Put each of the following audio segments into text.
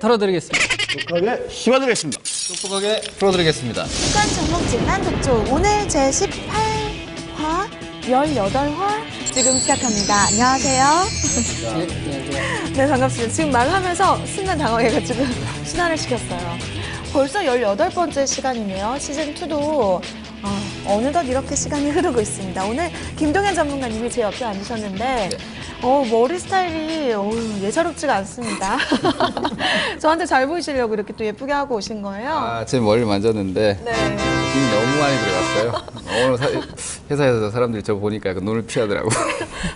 털어드리겠습니다. 똑똑하게 씹어드리겠습니다. 똑똑하게 풀어드리겠습니다. 습관 종목 진단 독촉 오늘 제18화 18화 지금 시작합니다. 안녕하세요. 네, 반갑습니다. 지금 말하면서 순간 당황해가지고 순환을 시켰어요. 벌써 18번째 시간이네요. 시즌2도 어느덧 이렇게 시간이 흐르고 있습니다. 오늘 김동현 전문가님이 제 옆에 앉으셨는데 머리 스타일이 예사롭지가 않습니다. 저한테 잘 보이시려고 이렇게 또 예쁘게 하고 오신 거예요? 제 머리를 만졌는데 네. 힘이 너무 많이 들어갔어요. 오늘 회사에서 사람들이 저 보니까 눈을 피하더라고.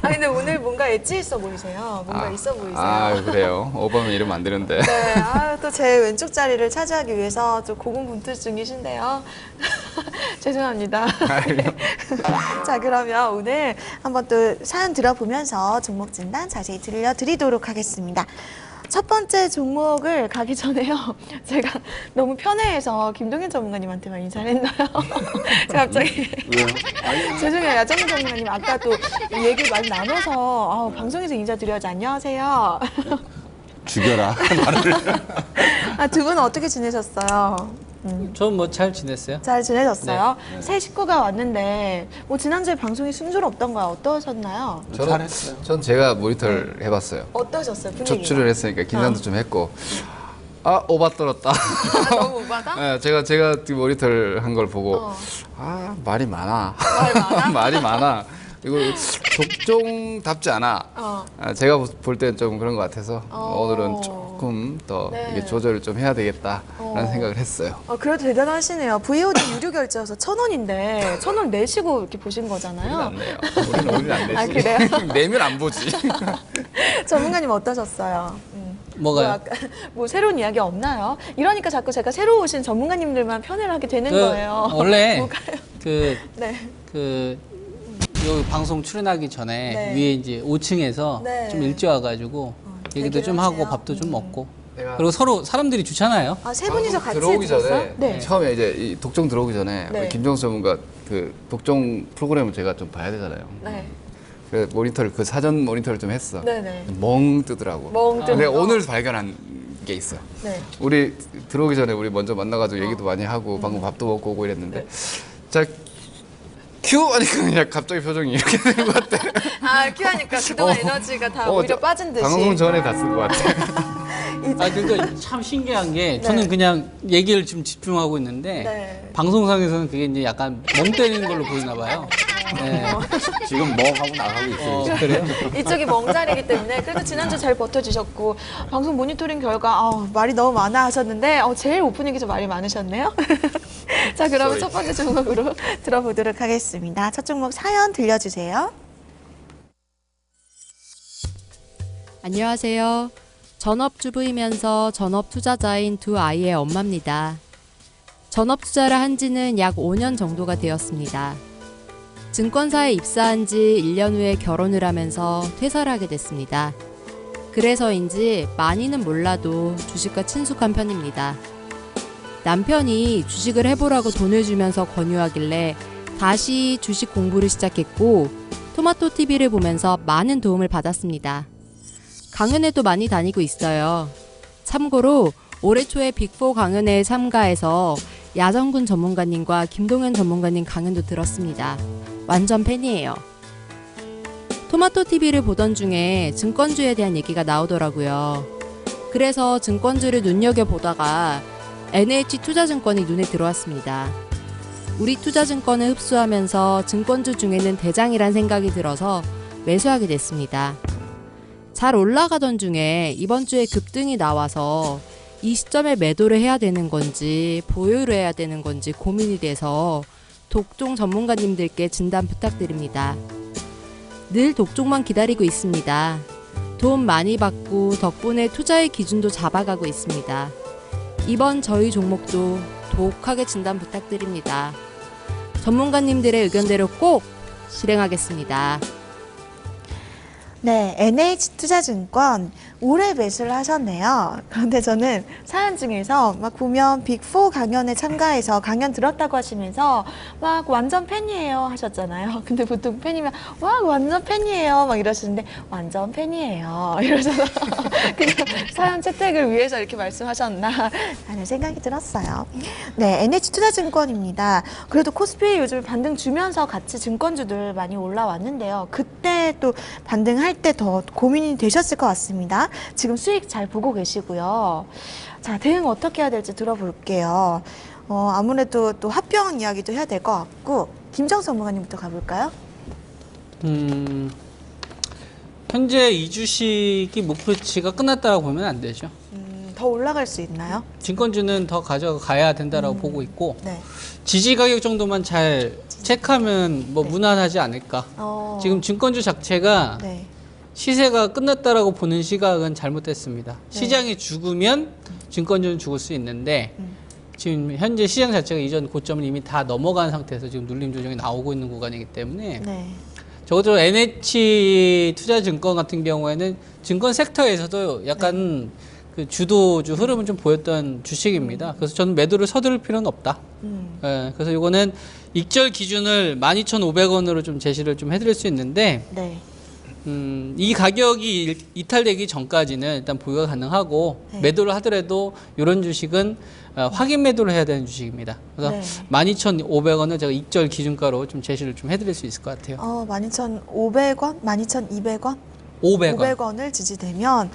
근데 오늘 뭔가 엣지 있어 보이세요. 뭔가 있어 보이세요. 그래요? 오바면 이러면 안 되는데. 네, 또 제 왼쪽 자리를 차지하기 위해서 좀 고군분투 중이신데요. 죄송합니다. 자, 그러면 오늘 한번 또 사연 들어보면서 종목 진단 자세히 들려드리도록 하겠습니다. 첫 번째 종목을 가기 전에요. 제가 너무 편해해서 김동현 전문가님한테만 인사를 했나요? 제가 갑자기 죄송해요. 야정민 전문가님 아까 또 얘기 많이 나눠서 방송에서 인사드려야지. 안녕하세요. 죽여라. 두 분은 어떻게 지내셨어요? 전 뭐 잘 지냈어요? 잘 지내셨어요? 새 식구가 왔는데 지난주에 방송이 순조롭던가요? 어떠셨나요? 전 제가 모니터를 해봤어요. 어떠셨어요? 분위기가? 접출을 했으니까 긴장도 좀 했고 오바 떨었다. 너무 오바다? 네, 제가 모니터를 한 걸 보고 말이 많아. 말 많아? 말이 많아. 이거 독종답지 않아. 제가 볼 때는 좀 그런 것 같아서 오늘은 조금 더 이게 조절을 좀 해야 되겠다라는 생각을 했어요. 그래도 대단하시네요. VOD 유료 결제여서 1,000원인데 1,000원 내시고 이렇게 보신 거잖아요. 우리는 안 내요. 우리는 안 내지. 그래요? 내면 안 보지. 전문가님 어떠셨어요? 뭐가요? 새로운 이야기 없나요? 이러니까 자꾸 제가 새로 오신 전문가님들만 편애를 하게 되는 거예요. 원래 뭘까요? 여기 방송 출연하기 전에 위에 이제 5층에서 좀 일찍 와가지고 얘기도 좀 하고 밥도 좀 먹고 그리고 서로 사람들이 좋잖아요. 세 분이서 같이 들어오기 해주셨어요? 전에 처음에 이제 이 독종 들어오기 전에 우리 김정수 전문가 그 독종 프로그램을 제가 좀 봐야 되잖아요. 그 모니터를 사전 모니터를 좀 했어. 멍 뜨더라고. 근데 오늘 발견한 게 있어. 우리 들어오기 전에 우리 먼저 만나가지고 얘기도 많이 하고 방금 밥도 먹고 오고 이랬는데 자. 큐 하니까 그냥 갑자기 표정이 이렇게 되는 것 같아. 큐 하니까 그동안 에너지가 다 오히려 빠진 듯이. 방송 전에 다 쓴 것 같아. 그러니까 참 신기한 게 저는 그냥 얘기를 좀 집중하고 있는데 방송상에서는 그게 이제 약간 멍 때리는 걸로 보이나 봐요. 지금 멍하고 나가고 있어요. 그래요? 이쪽이 멍자리이기 때문에 그래도 지난주 잘 버텨주셨고 방송 모니터링 결과 말이 너무 많아 하셨는데 제일 오프닝에서 말이 많으셨네요. 자, 그러면 첫 번째 종목으로 들어보도록 하겠습니다. 첫 종목 사연 들려주세요. 안녕하세요. 전업주부이면서 전업투자자인 두 아이의 엄마입니다. 전업투자를 한 지는 약 5년 정도가 되었습니다. 증권사에 입사한 지 1년 후에 결혼을 하면서 퇴사를 하게 됐습니다. 그래서인지 많이는 몰라도 주식과 친숙한 편입니다. 남편이 주식을 해보라고 돈을 주면서 권유하길래 다시 주식 공부를 시작했고 토마토 TV를 보면서 많은 도움을 받았습니다. 강연에도 많이 다니고 있어요. 참고로 올해 초에 빅4 강연회에 참가해서 야정군 전문가님과 김동현 전문가님 강연도 들었습니다. 완전 팬이에요. 토마토 TV를 보던 중에 증권주에 대한 얘기가 나오더라고요. 그래서 증권주를 눈여겨보다가 NH투자증권이 눈에 들어왔습니다. 우리 투자증권을 흡수하면서 증권주 중에는 대장이란 생각이 들어서 매수하게 됐습니다. 잘 올라가던 중에 이번 주에 급등이 나와서 이 시점에 매도를 해야 되는 건지 보유를 해야 되는 건지 고민이 돼서 독종 전문가님들께 진단 부탁드립니다. 늘 독종만 기다리고 있습니다. 도움 많이 받고 덕분에 투자의 기준도 잡아가고 있습니다. 이번 저희 종목도 독하게 진단 부탁드립니다. 전문가님들의 의견대로 꼭 실행하겠습니다. NH투자증권 오래 매수를 하셨네요. 그런데 저는 사연 중에서 막 보면 빅4 강연에 참가해서 강연 들었다고 하시면서 막 완전 팬이에요 하셨잖아요. 근데 보통 팬이면 와 완전 팬이에요 막 이러시는데 완전 팬이에요 이러셔서 그냥 사연 채택을 위해서 이렇게 말씀하셨나 하는 생각이 들었어요. 네, NH투자증권입니다. 그래도 코스피 요즘 반등 주면서 같이 증권주들 많이 올라왔는데요. 그때 또 반등할 때 더 고민이 되셨을 것 같습니다. 지금 수익 잘 보고 계시고요. 자, 대응 어떻게 해야 될지 들어볼게요. 아무래도 또 합병 이야기도 해야 될 것 같고 김정수 전문가님부터 가볼까요? 현재 이 주식이 목표치가 끝났다고 보면 안 되죠. 더 올라갈 수 있나요? 증권주는 더 가져가야 된다라고 보고 있고 네. 지지 가격 정도만 잘 체크하면 뭐 네. 무난하지 않을까. 지금 증권주 자체가 네. 시세가 끝났다라고 보는 시각은 잘못됐습니다. 시장이 죽으면 증권주는 죽을 수 있는데 지금 현재 시장 자체가 이전 고점을 이미 다 넘어간 상태에서 지금 눌림 조정이 나오고 있는 구간이기 때문에 적어도 NH투자증권 같은 경우에는 증권 섹터에서도 약간 그 주도주 흐름을 좀 보였던 주식입니다. 그래서 저는 매도를 서두를 필요는 없다. 예, 그래서 이거는 익절 기준을 12,500원으로 좀 제시를 좀 해드릴 수 있는데 이 가격이 이탈되기 전까지는 일단 보유가 가능하고 매도를 하더라도 이런 주식은 확인 매도를 해야 되는 주식입니다. 그래서 12,500원을 제가 익절 기준가로 좀 제시를 좀 해드릴 수 있을 것 같아요. 12,500원? 12,200원? 500원을 지지되면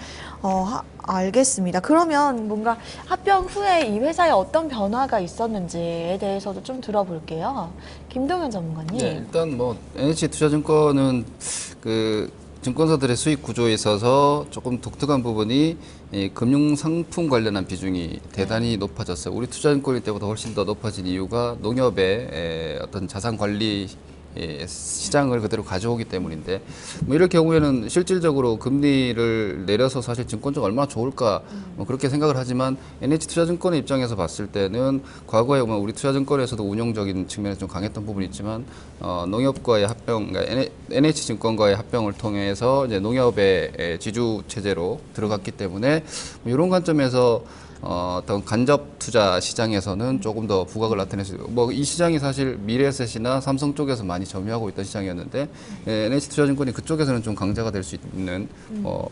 알겠습니다. 그러면 뭔가 합병 후에 이 회사에 어떤 변화가 있었는지에 대해서도 좀 들어볼게요. 김동현 전문가님. 네, 일단 뭐 NH투자증권은 그 증권사들의 수익 구조에 있어서 조금 독특한 부분이 이 금융 상품 관련한 비중이 대단히 높아졌어요. 우리 투자증권일 때보다 훨씬 더 높아진 이유가 농협의 어떤 자산 관리 시장을 그대로 가져오기 때문인데 뭐 이럴 경우에는 실질적으로 금리를 내려서 사실 증권주가 얼마나 좋을까 뭐 그렇게 생각을 하지만 NH투자증권의 입장에서 봤을 때는 과거에 보면 우리 투자증권에서도 운용적인 측면에서 좀 강했던 부분이 있지만 농협과의 합병, 그러니까 NH증권과의 합병을 통해서 이제 농협의 지주 체제로 들어갔기 때문에 뭐 이런 관점에서 어떤 간접 투자 시장에서는 조금 더 부각을 나타낼 수 있고, 뭐 이 시장이 사실 미래에셋이나 삼성 쪽에서 많이 점유하고 있던 시장이었는데 NH투자증권이 그쪽에서는 좀 강자가 될 수 있는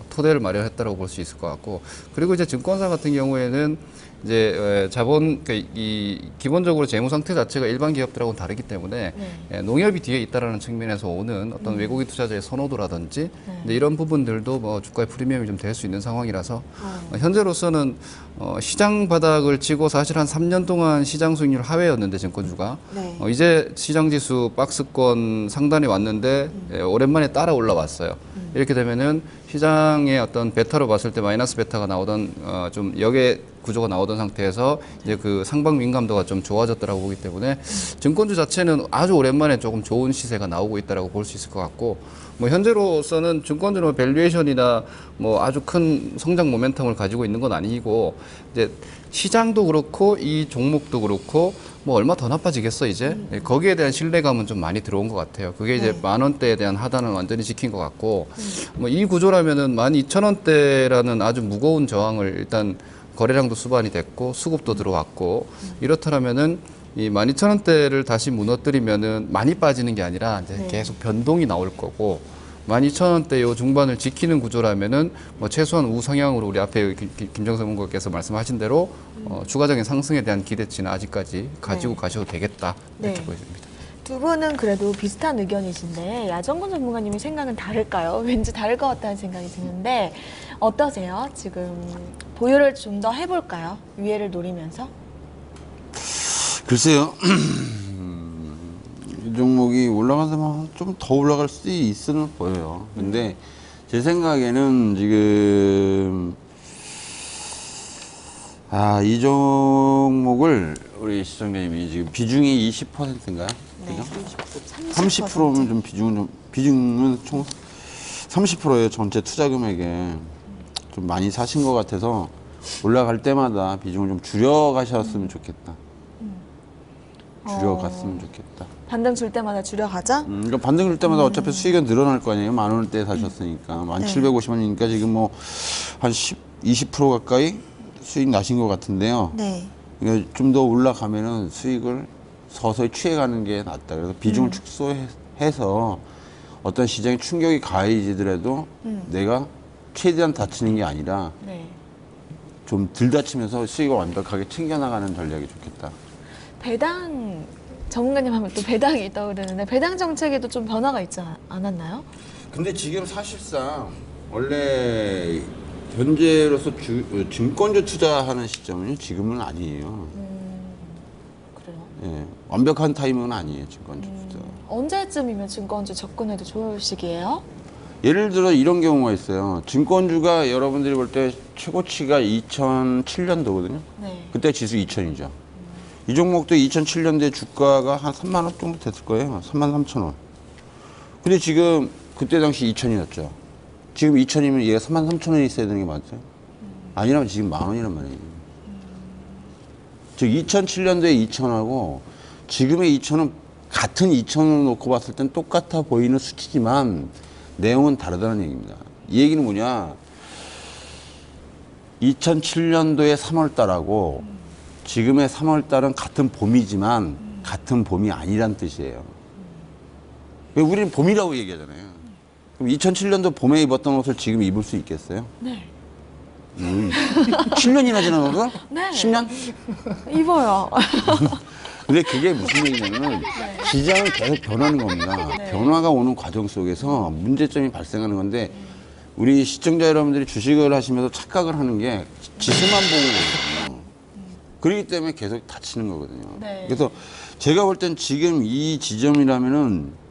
토대를 마련했다고 볼 수 있을 것 같고, 그리고 이제 증권사 같은 경우에는 이제 자본 이 기본적으로 재무 상태 자체가 일반 기업들하고는 다르기 때문에 농협이 뒤에 있다라는 측면에서 오는 어떤 외국인 투자자의 선호도라든지 이제 이런 부분들도 뭐 주가의 프리미엄이 좀 될 수 있는 상황이라서 현재로서는 시장 바닥을 치고 사실 한 3년 동안 시장 수익률 하회였는데 증권주가 이제 시장 지수 박스권 상단에 왔는데 오랜만에 따라 올라왔어요. 이렇게 되면은 시장의 어떤 베타로 봤을 때 마이너스 베타가 나오던 좀 역의 구조가 나오던 상태에서 이제 그 상방 민감도가 좀 좋아졌다라고 보기 때문에 증권주 자체는 아주 오랜만에 조금 좋은 시세가 나오고 있다라고 볼 수 있을 것 같고, 뭐 현재로서는 증권주는 밸류에이션이나 뭐 아주 큰 성장 모멘텀을 가지고 있는 건 아니고 이제 시장도 그렇고 이 종목도 그렇고 뭐 얼마 더 나빠지겠어 이제 거기에 대한 신뢰감은 좀 많이 들어온 것 같아요. 그게 이제 10,000원대에 대한 하단은 완전히 지킨 것 같고, 뭐 이 구조라면은 12,000원대라는 아주 무거운 저항을 일단 거래량도 수반이 됐고 수급도 들어왔고 이렇다면은 이 12,000원대를 다시 무너뜨리면은 많이 빠지는 게 아니라 이제 계속 변동이 나올 거고, 12,000원대 요 중반을 지키는 구조라면은 뭐 최소한 우상향으로 우리 앞에 김정수 전문가께서 말씀하신 대로 추가적인 상승에 대한 기대치는 아직까지 가지고 가셔도 되겠다 이렇게 보여집니다. 두 분은 그래도 비슷한 의견이신데 야정근 전문가님의 생각은 다를까요? 왠지 다를 것 같다는 생각이 드는데 어떠세요? 지금 보유를 좀 더 해볼까요? 위에를 노리면서? 글쎄요. 이 종목이 올라가면 좀 더 올라갈 수 있으면 보여요. 근데 제 생각에는 지금 이 종목을 우리 시청자님이 지금 비중이 20%인가요? 네. 그죠? 30%면 좀 비중은 총 30%예요. 전체 투자 금액에 좀 많이 사신 것 같아서 올라갈 때마다 비중을 좀 줄여 가셨으면 좋겠다. 줄여갔으면 좋겠다. 반등 줄 때마다 줄여가자? 그러니까 반등 줄 때마다 어차피 수익은 늘어날 거 아니에요. 10,000원대 사셨으니까. 1,750원이니까 지금 뭐 한 20% 가까이 수익 나신 것 같은데요. 네. 좀 더 올라가면은 수익을 서서히 취해가는 게 낫다. 그래서 비중을 축소해서 어떤 시장에 충격이 가해지더라도 내가 최대한 다치는 게 아니라 네. 좀 덜 다치면서 수익을 완벽하게 챙겨나가는 전략이 좋겠다. 배당 전문가님 하면 또 배당이 떠오르는데 배당 정책에도 좀 변화가 있지 않았나요? 근데 지금 사실상 원래 현재로서 증권주 투자하는 시점은 지금은 아니에요. 그래요? 예, 완벽한 타이밍은 아니에요, 증권주 투자. 언제쯤이면 증권주 접근해도 좋을 시기예요? 예를 들어 이런 경우가 있어요. 증권주가 여러분들이 볼 때 최고치가 2007년도거든요. 네. 그때 지수 2000이죠. 이 종목도 2007년도에 주가가 한 3만 원 정도 됐을 거예요. 3만 3천 원. 근데 지금 그때 당시 2000이었죠. 지금 2000이면 얘가 3만 3천 원이 있어야 되는 게 맞죠? 아니라면 지금 만 원이란 말이에요. 즉 2007년도에 2000하고 지금의 2000은 같은 2000을 놓고 봤을 땐 똑같아 보이는 수치지만 내용은 다르다는 얘기입니다. 이 얘기는 뭐냐? 2007년도의 3월 달하고 지금의 3월 달은 같은 봄이지만 같은 봄이 아니란 뜻이에요. 왜 우리는 봄이라고 얘기하잖아요. 그럼 2007년도 봄에 입었던 옷을 지금 입을 수 있겠어요? 네. 7년이나 지난 옷을? 네. 10년? 입어요. 근데 그게 무슨 얘기냐면 시장은 계속 변하는 겁니다. 변화가 오는 과정 속에서 문제점이 발생하는 건데 우리 시청자 여러분들이 주식을 하시면서 착각을 하는 게 지수만 보고 있거든요. 그렇기 때문에 계속 다치는 거거든요. 네. 그래서 제가 볼 땐 지금 이 지점이라면은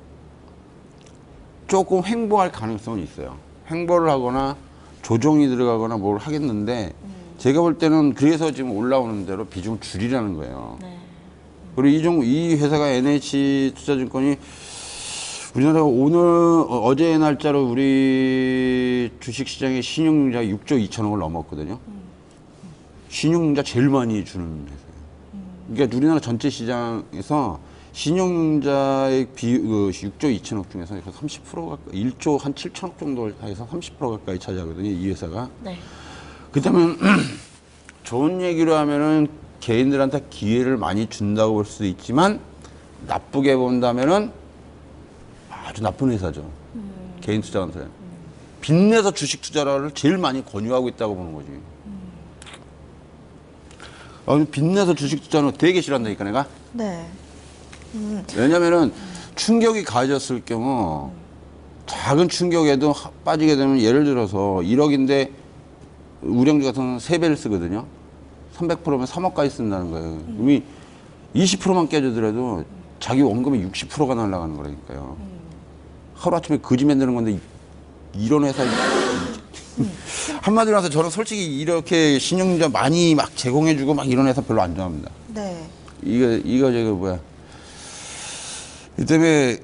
조금 횡보할 가능성은 있어요. 횡보를 하거나 조정이 들어가거나 뭘 하겠는데 제가 볼 때는 그래서 지금 올라오는 대로 비중 줄이라는 거예요. 네. 그리고 이 회사가 NH투자증권이 우리나라가 어제 날짜로 우리 주식시장의 신용융자가 6조 2천억을 넘었거든요. 신용융자 제일 많이 주는 회사예요. 그러니까 우리나라 전체 시장에서 신용융자의 6조 2천억 중에서 30% 가까이, 1조 한 7천억 정도 해서 30% 가까이 차지하거든요, 이 회사가. 네. 그렇다면 좋은 얘기로 하면은 개인들한테 기회를 많이 준다고 볼 수도 있지만 나쁘게 본다면은 아주 나쁜 회사죠. 개인 투자한테. 빚내서 주식 투자를 제일 많이 권유하고 있다고 보는 거지. 빚내서 주식 투자는 되게 싫어한다니까, 내가. 네. 왜냐면은 충격이 가해졌을 경우 작은 충격에도 빠지게 되면 예를 들어서 1억인데 우량주 같은 경우는 3배를 쓰거든요. 300%면 3억까지 쓴다는 거예요. 이미 20%만 깨지더라도 자기 원금의 60%가 날아가는 거라니까요. 하루아침에 거지 만드는 건데 이런 회사 한마디로 해서 저는 솔직히 이렇게 신용자 많이 막 제공해주고 막 이런 회사 별로 안 좋아합니다. 네. 이거 뭐야. 이 때문에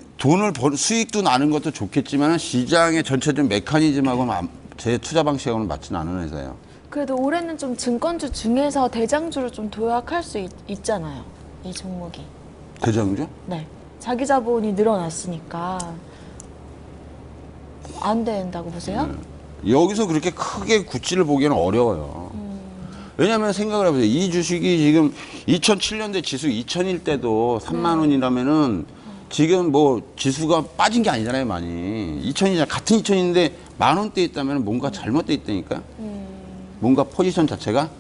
수익도 나는 것도 좋겠지만 시장의 전체적인 메커니즘하고는 제 투자 방식하고는 맞지는 않은 회사예요. 그래도 올해는 좀 증권주 중에서 대장주를 좀 도약할 수 있잖아요. 이 종목이. 대장주? 네. 자기 자본이 늘어났으니까 안 된다고 보세요? 여기서 그렇게 크게 구찌를 보기에는 어려워요. 왜냐하면 생각을 해보세요. 이 주식이 지금 2007년대 지수 2000일 때도 3만 원이라면은 지금 뭐 지수가 빠진 게 아니잖아요, 많이. 2000이잖아. 같은 2000인데 만 원대 있다면 뭔가 잘못돼 있다니까. 뭔가 포지션 자체가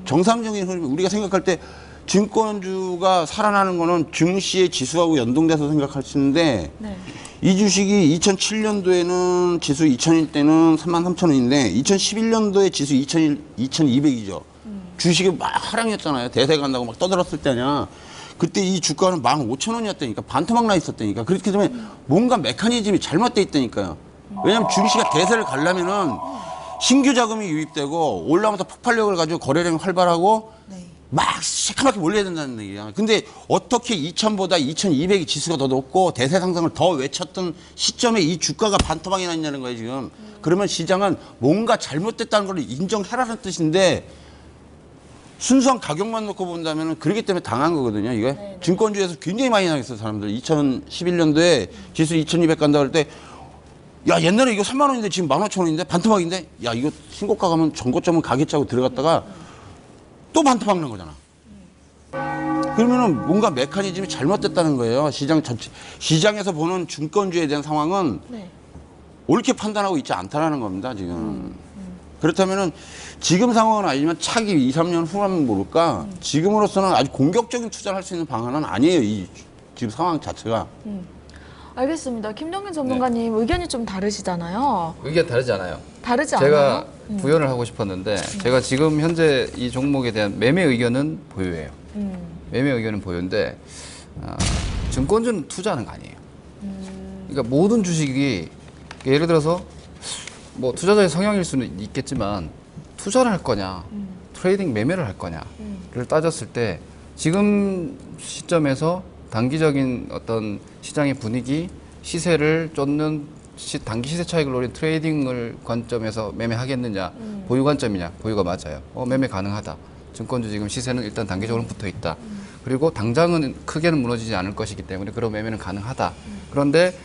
정상적인 흐름. 우리가 생각할 때 증권주가 살아나는 거는 증시의 지수하고 연동돼서 생각할 수 있는데 네. 이 주식이 2007년도에는 지수 2000일 때는 33,000원인데 2011년도에 지수 2200이죠. 주식이 막 하락이었잖아요. 대세 간다고 막 떠들었을 때냐. 그때 이 주가는 15,000원이었다니까. 반토막 나 있었다니까. 그렇기 때문에 뭔가 메커니즘이 잘못돼 있다니까요. 왜냐하면 주식시가 대세를 가려면은 신규 자금이 유입되고 올라오면서 폭발력을 가지고 거래량이 활발하고 네. 막 시커멓게 몰려야 된다는 얘기야. 근데 어떻게 2000보다 2200이 지수가 더 높고 대세 상승을 더 외쳤던 시점에 이 주가가 반토막이 났냐는 거예요, 지금. 그러면 시장은 뭔가 잘못됐다는 걸 인정해라는 뜻인데 순수한 가격만 놓고 본다면 그렇기 때문에 당한 거거든요. 이게 네네. 증권주에서 굉장히 많이 당했어요. 사람들. 2011년도에 지수 2200 간다 할 때 야 옛날에 이거 3만 원인데 지금 15,000원인데 반토막인데 야 이거 신고가 가면 전고점은 가겠자고 들어갔다가 또 반토막 난 거잖아. 그러면은 뭔가 메커니즘이 잘못됐다는 거예요. 시장 전체 시장에서 보는 증권주에 대한 상황은 네. 옳게 판단하고 있지 않다라는 겁니다. 지금. 그렇다면은 지금 상황은 아니지만 차기 2, 3년 후라면 모를까 지금으로서는 아주 공격적인 투자를 할 수 있는 방안은 아니에요. 이 지금 상황 자체가. 알겠습니다. 김정민 전문가님 의견이 좀 다르시잖아요. 의견 다르지 않아요. 다르지 제가 않아요? 부연을 하고 싶었는데 제가 지금 현재 이 종목에 대한 매매 의견은 보유해요. 매매 의견은 보유인데 증권주는 투자하는 거 아니에요. 그러니까 모든 주식이 예를 들어서 뭐 투자자의 성향일 수는 있겠지만 투자를 할 거냐 트레이딩 매매를 할 거냐를 따졌을 때 지금 시점에서 단기적인 어떤 시장의 분위기 시세를 쫓는 단기 시세 차익을 노린 트레이딩을 관점에서 매매하겠느냐 보유 관점이냐 보유가 맞아요. 매매 가능하다. 증권주 지금 시세는 일단 단기적으로 붙어 있다. 그리고 당장은 크게는 무너지지 않을 것이기 때문에 그런 매매는 가능하다. 그런데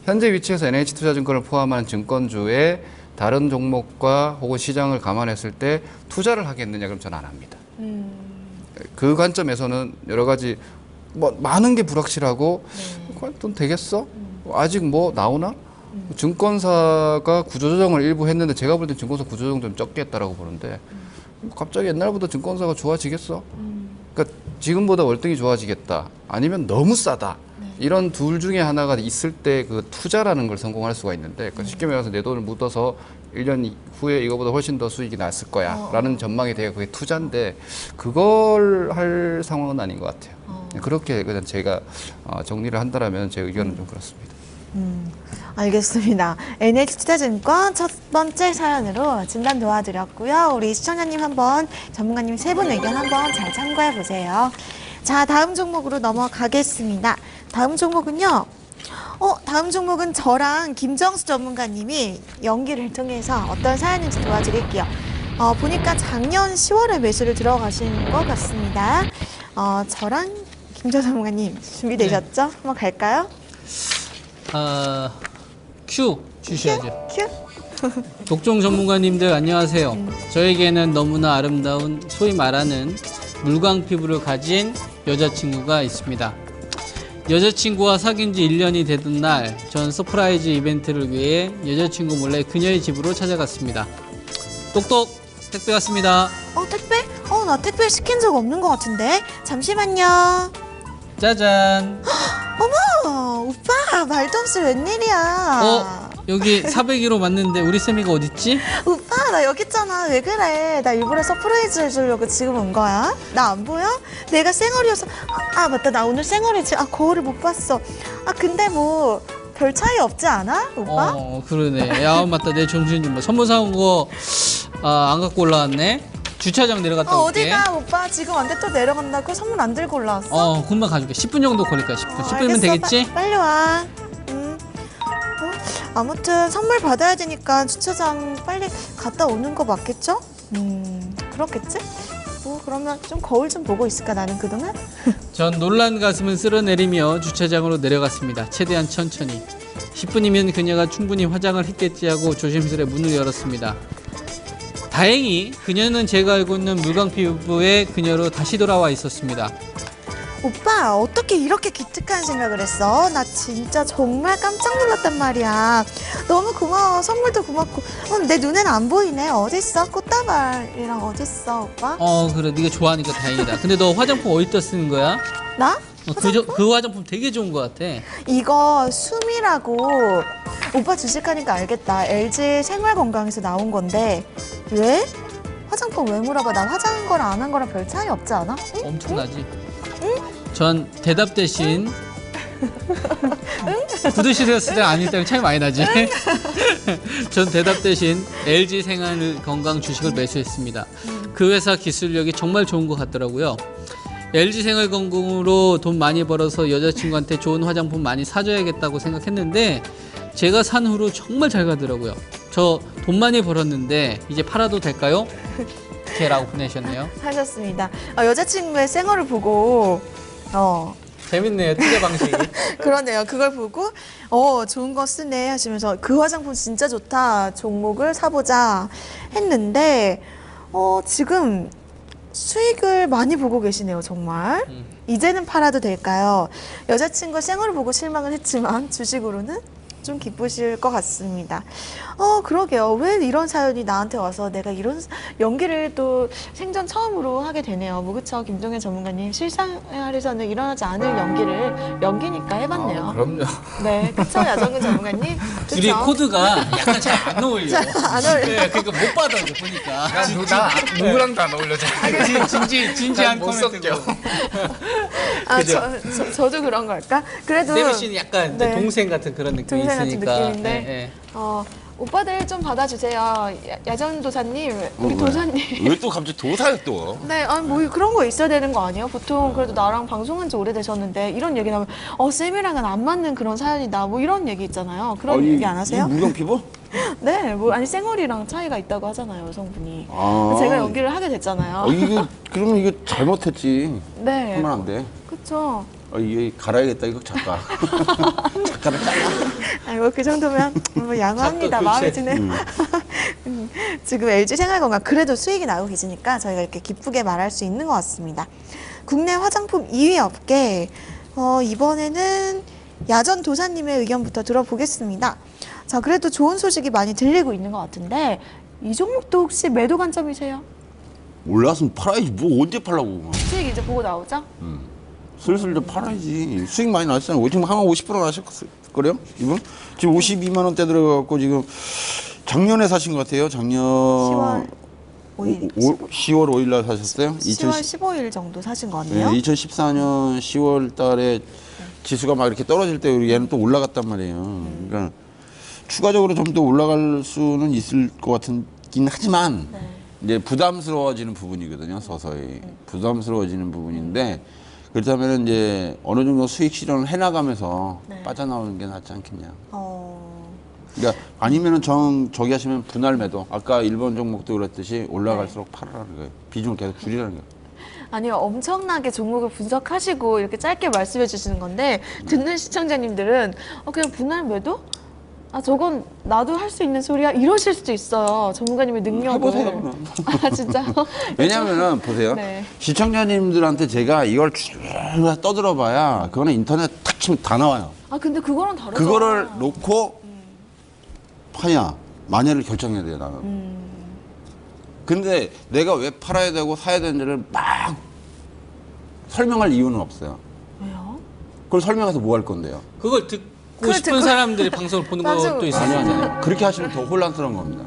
현재 위치에서 NH투자증권을 포함한 증권주의 다른 종목과 혹은 시장을 감안했을 때 투자를 하겠느냐 그럼 저는 안 합니다. 그 관점에서는 여러 가지 뭐 많은 게 불확실하고 돈 되겠어? 아직 뭐 나오나? 증권사가 구조조정을 일부 했는데 제가 볼 때 증권사 구조조정 좀 적게 했다라고 보는데 갑자기 옛날보다 증권사가 좋아지겠어? 그러니까 지금보다 월등히 좋아지겠다. 아니면 너무 싸다. 이런 둘 중에 하나가 있을 때 그 투자라는 걸 성공할 수가 있는데 그러니까 쉽게 말해서 내 돈을 묻어서 1년 후에 이거보다 훨씬 더 수익이 났을 거야 라는 전망이 되게 그게 투자인데 그걸 할 상황은 아닌 것 같아요. 그렇게 그냥 제가 정리를 한다라면 제 의견은 좀 그렇습니다. 알겠습니다. NH투자증권 첫 번째 사연으로 진단 도와드렸고요. 우리 시청자님 한번 전문가님 세 분 의견 한번 잘 참고해 보세요. 자, 다음 종목으로 넘어가겠습니다. 다음 종목은요. 다음 종목은 저랑 김정수 전문가님이 연기를 통해서 어떤 사연인지 도와드릴게요. 보니까 작년 10월에 매수를 들어가신 것 같습니다. 저랑 김정수 전문가님 준비되셨죠? 한번 갈까요? 큐 주셔야죠. 큐? 독종 전문가님들 안녕하세요. 저에게는 너무나 아름다운 소위 말하는 물광 피부를 가진 여자친구가 있습니다. 여자친구와 사귄 지 1년이 되던 날, 전 서프라이즈 이벤트를 위해 여자친구 몰래 그녀의 집으로 찾아갔습니다. 똑똑! 택배 왔습니다. 택배? 나 택배 시킨 적 없는 것 같은데? 잠시만요. 짜잔! 어머! 오빠! 말도 없이 웬일이야? 여기 401호 맞는데 우리 쌤이가 어딨지? 오빠 나 여기 있잖아. 왜 그래? 나 일부러 서프라이즈 해주려고 지금 온 거야. 나 안 보여? 내가 쌩얼이어서. 맞다. 나 오늘 सँ얼이지. 거울을 못 봤어. 근데 뭐 별 차이 없지 않아? 오빠? 그러네. 야 맞다. 내 정신 좀 봐. 선물 사온 거 안 갖고 올라왔네. 주차장 내려갔다 올게. 어디가 오빠? 지금 안 돼 또 내려간다고? 선물 안 들고 올라왔어? 금방 가줄게. 10분 정도 걸릴까 10분. 10분이면 알겠어. 되겠지? 빨리 와. 아무튼 선물 받아야 되니까 주차장 빨리 갔다 오는 거 맞겠죠? 그렇겠지? 그러면 좀 거울 좀 보고 있을까 나는 그동안? 전 놀란 가슴을 쓸어내리며 주차장으로 내려갔습니다. 최대한 천천히. 10분이면 그녀가 충분히 화장을 했겠지 하고 조심스레 문을 열었습니다. 다행히 그녀는 제가 알고 있는 물광 피부의 그녀로 다시 돌아와 있었습니다. 오빠 어떻게 이렇게 기특한 생각을 했어? 나 진짜 정말 깜짝 놀랐단 말이야. 너무 고마워. 선물도 고맙고. 내 눈에는 안 보이네. 어딨어? 꽃다발이랑 어딨어 오빠? 그래 네가 좋아하니까 다행이다. 근데 너 화장품 어디다 쓰는 거야? 나? 그 화장품 되게 좋은 것 같아. 이거 수미라고. 오빠 주식하니까 알겠다. LG 생활건강에서 나온 건데. 왜? 화장품 왜 물어봐? 나 화장한 거랑 안 한 거랑 별 차이 없지 않아? 응? 엄청나지? 전 대답 대신 부드시렸을 때 아닐 때는 차이 많이 나지? 전 대답 대신 LG 생활건강 주식을 매수했습니다. 그 회사 기술력이 정말 좋은 것 같더라고요. LG 생활건강으로 돈 많이 벌어서 여자친구한테 좋은 화장품 많이 사줘야겠다고 생각했는데 제가 산 후로 정말 잘 가더라고요. 저 돈 많이 벌었는데 이제 팔아도 될까요? 어떻게라고 보내셨네요. 하셨습니다. 여자친구의 생얼을 보고 재밌네요. 투자 방식이. 그러네요. 그걸 보고 좋은 거 쓰네 하시면서 그 화장품 진짜 좋다. 종목을 사보자 했는데 지금 수익을 많이 보고 계시네요. 정말. 이제는 팔아도 될까요? 여자친구 생얼을 보고 실망을 했지만 주식으로는 좀 기쁘실 것 같습니다. 그러게요. 왜 이런 사연이 나한테 와서 내가 이런 연기를 또 생전 처음으로 하게 되네요. 뭐 그쵸? 김종현 전문가님 실생활에서는 일어나지 않을 연기를 연기니까 해봤네요. 그럼요. 네, 그쵸? 야정근 전문가님. 둘이 그쵸? 코드가 약간 잘 안 어울려. 안 어울려. 네, 그러니까 못 받아 이제 보니까. 누구랑도 안 어울려. 진지한 못 코멘트고. 그죠? 저도 그런 걸까? 그래도 세미 씨는 약간 네. 동생 같은 그런 느낌이 동생 같은 있으니까. 느낌인데 네. 오빠들 좀 받아주세요. 야전 도사님, 우리 왜? 도사님. 왜 또 갑자기 도사야 또? 네, 아니 뭐 그런 거 있어야 되는 거 아니에요? 보통 그래도 나랑 방송한 지 오래되셨는데 이런 얘기 나오면 쌤이랑은 안 맞는 그런 사연이다. 뭐 이런 얘기 있잖아요. 그런 얘기 안 하세요? 무경 피부? 네, 뭐 아니 생얼이랑 차이가 있다고 하잖아요, 여성분이. 아. 제가 연기를 하게 됐잖아요. 그러면 이거 잘못했지. 네, 하면 안 돼. 그렇죠. 이게 갈아야겠다 이거 작가. 작가를 잘라. 아이고 그 정도면 뭐 양호합니다. 작가 마음에 교체. 드는. 지금 LG 생활건강 그래도 수익이 나고 계시니까 저희가 이렇게 기쁘게 말할 수 있는 것 같습니다. 국내 화장품 2위 업계 이번에는 야전 도사님의 의견부터 들어보겠습니다. 자, 그래도 좋은 소식이 많이 들리고 있는 것 같은데 이 종목도 혹시 매도 관점이세요? 올랐으면 팔아야지. 뭐 언제 팔라고. 수익 이제 보고 나오죠? 슬슬 좀 팔아야지. 수익 많이 났잖아요. 지금 한 50% 나셨을걸요? 이분? 지금 52만 원대 들어가고 지금 작년에 사신 것 같아요. 작년 10월 5일. 10월 5일 날 사셨어요? 10월 15일 정도 사신 거 같네요. 네, 2014년 10월 달에 지수가 막 이렇게 떨어질 때 얘는 또 올라갔단 말이에요. 그러니까 추가적으로 좀 더 올라갈 수는 있을 것 같긴 하지만 네. 이제 부담스러워지는 부분이거든요. 서서히 부담스러워지는 부분인데 그렇다면 이제 어느 정도 수익 실현을 해나가면서 네. 빠져나오는 게 낫지 않겠냐. 어... 그러니까 아니면은 저기 하시면 분할 매도. 아까 일본 종목도 그랬듯이 올라갈수록 팔으라는 거예요. 비중을 계속 줄이라는 거예요. 아니요, 엄청나게 종목을 분석하시고 이렇게 짧게 말씀해 주시는 건데 듣는 시청자님들은 그냥 분할 매도? 저건 나도 할 수 있는 소리야? 이러실 수도 있어요. 전문가님의 능력을. 해보세요, 그럼. 진짜요? 왜냐면은 보세요. 네. 시청자님들한테 제가 이걸 쭉 떠들어봐야 그거는 인터넷 탁 치면 다 나와요. 근데 그거랑 다르죠. 그거를 놓고 파냐 마냐를 결정해야 돼요, 나는. 근데 내가 왜 팔아야 되고 사야 되는지를 막 설명할 이유는 없어요. 왜요? 그걸 설명해서 뭐 할 건데요? 그걸 듣고 그걸 싶은 듣고- 사람들이 방송을 보는 방송- 것도 있어요. 그렇게 하시면 더 혼란스러운 겁니다.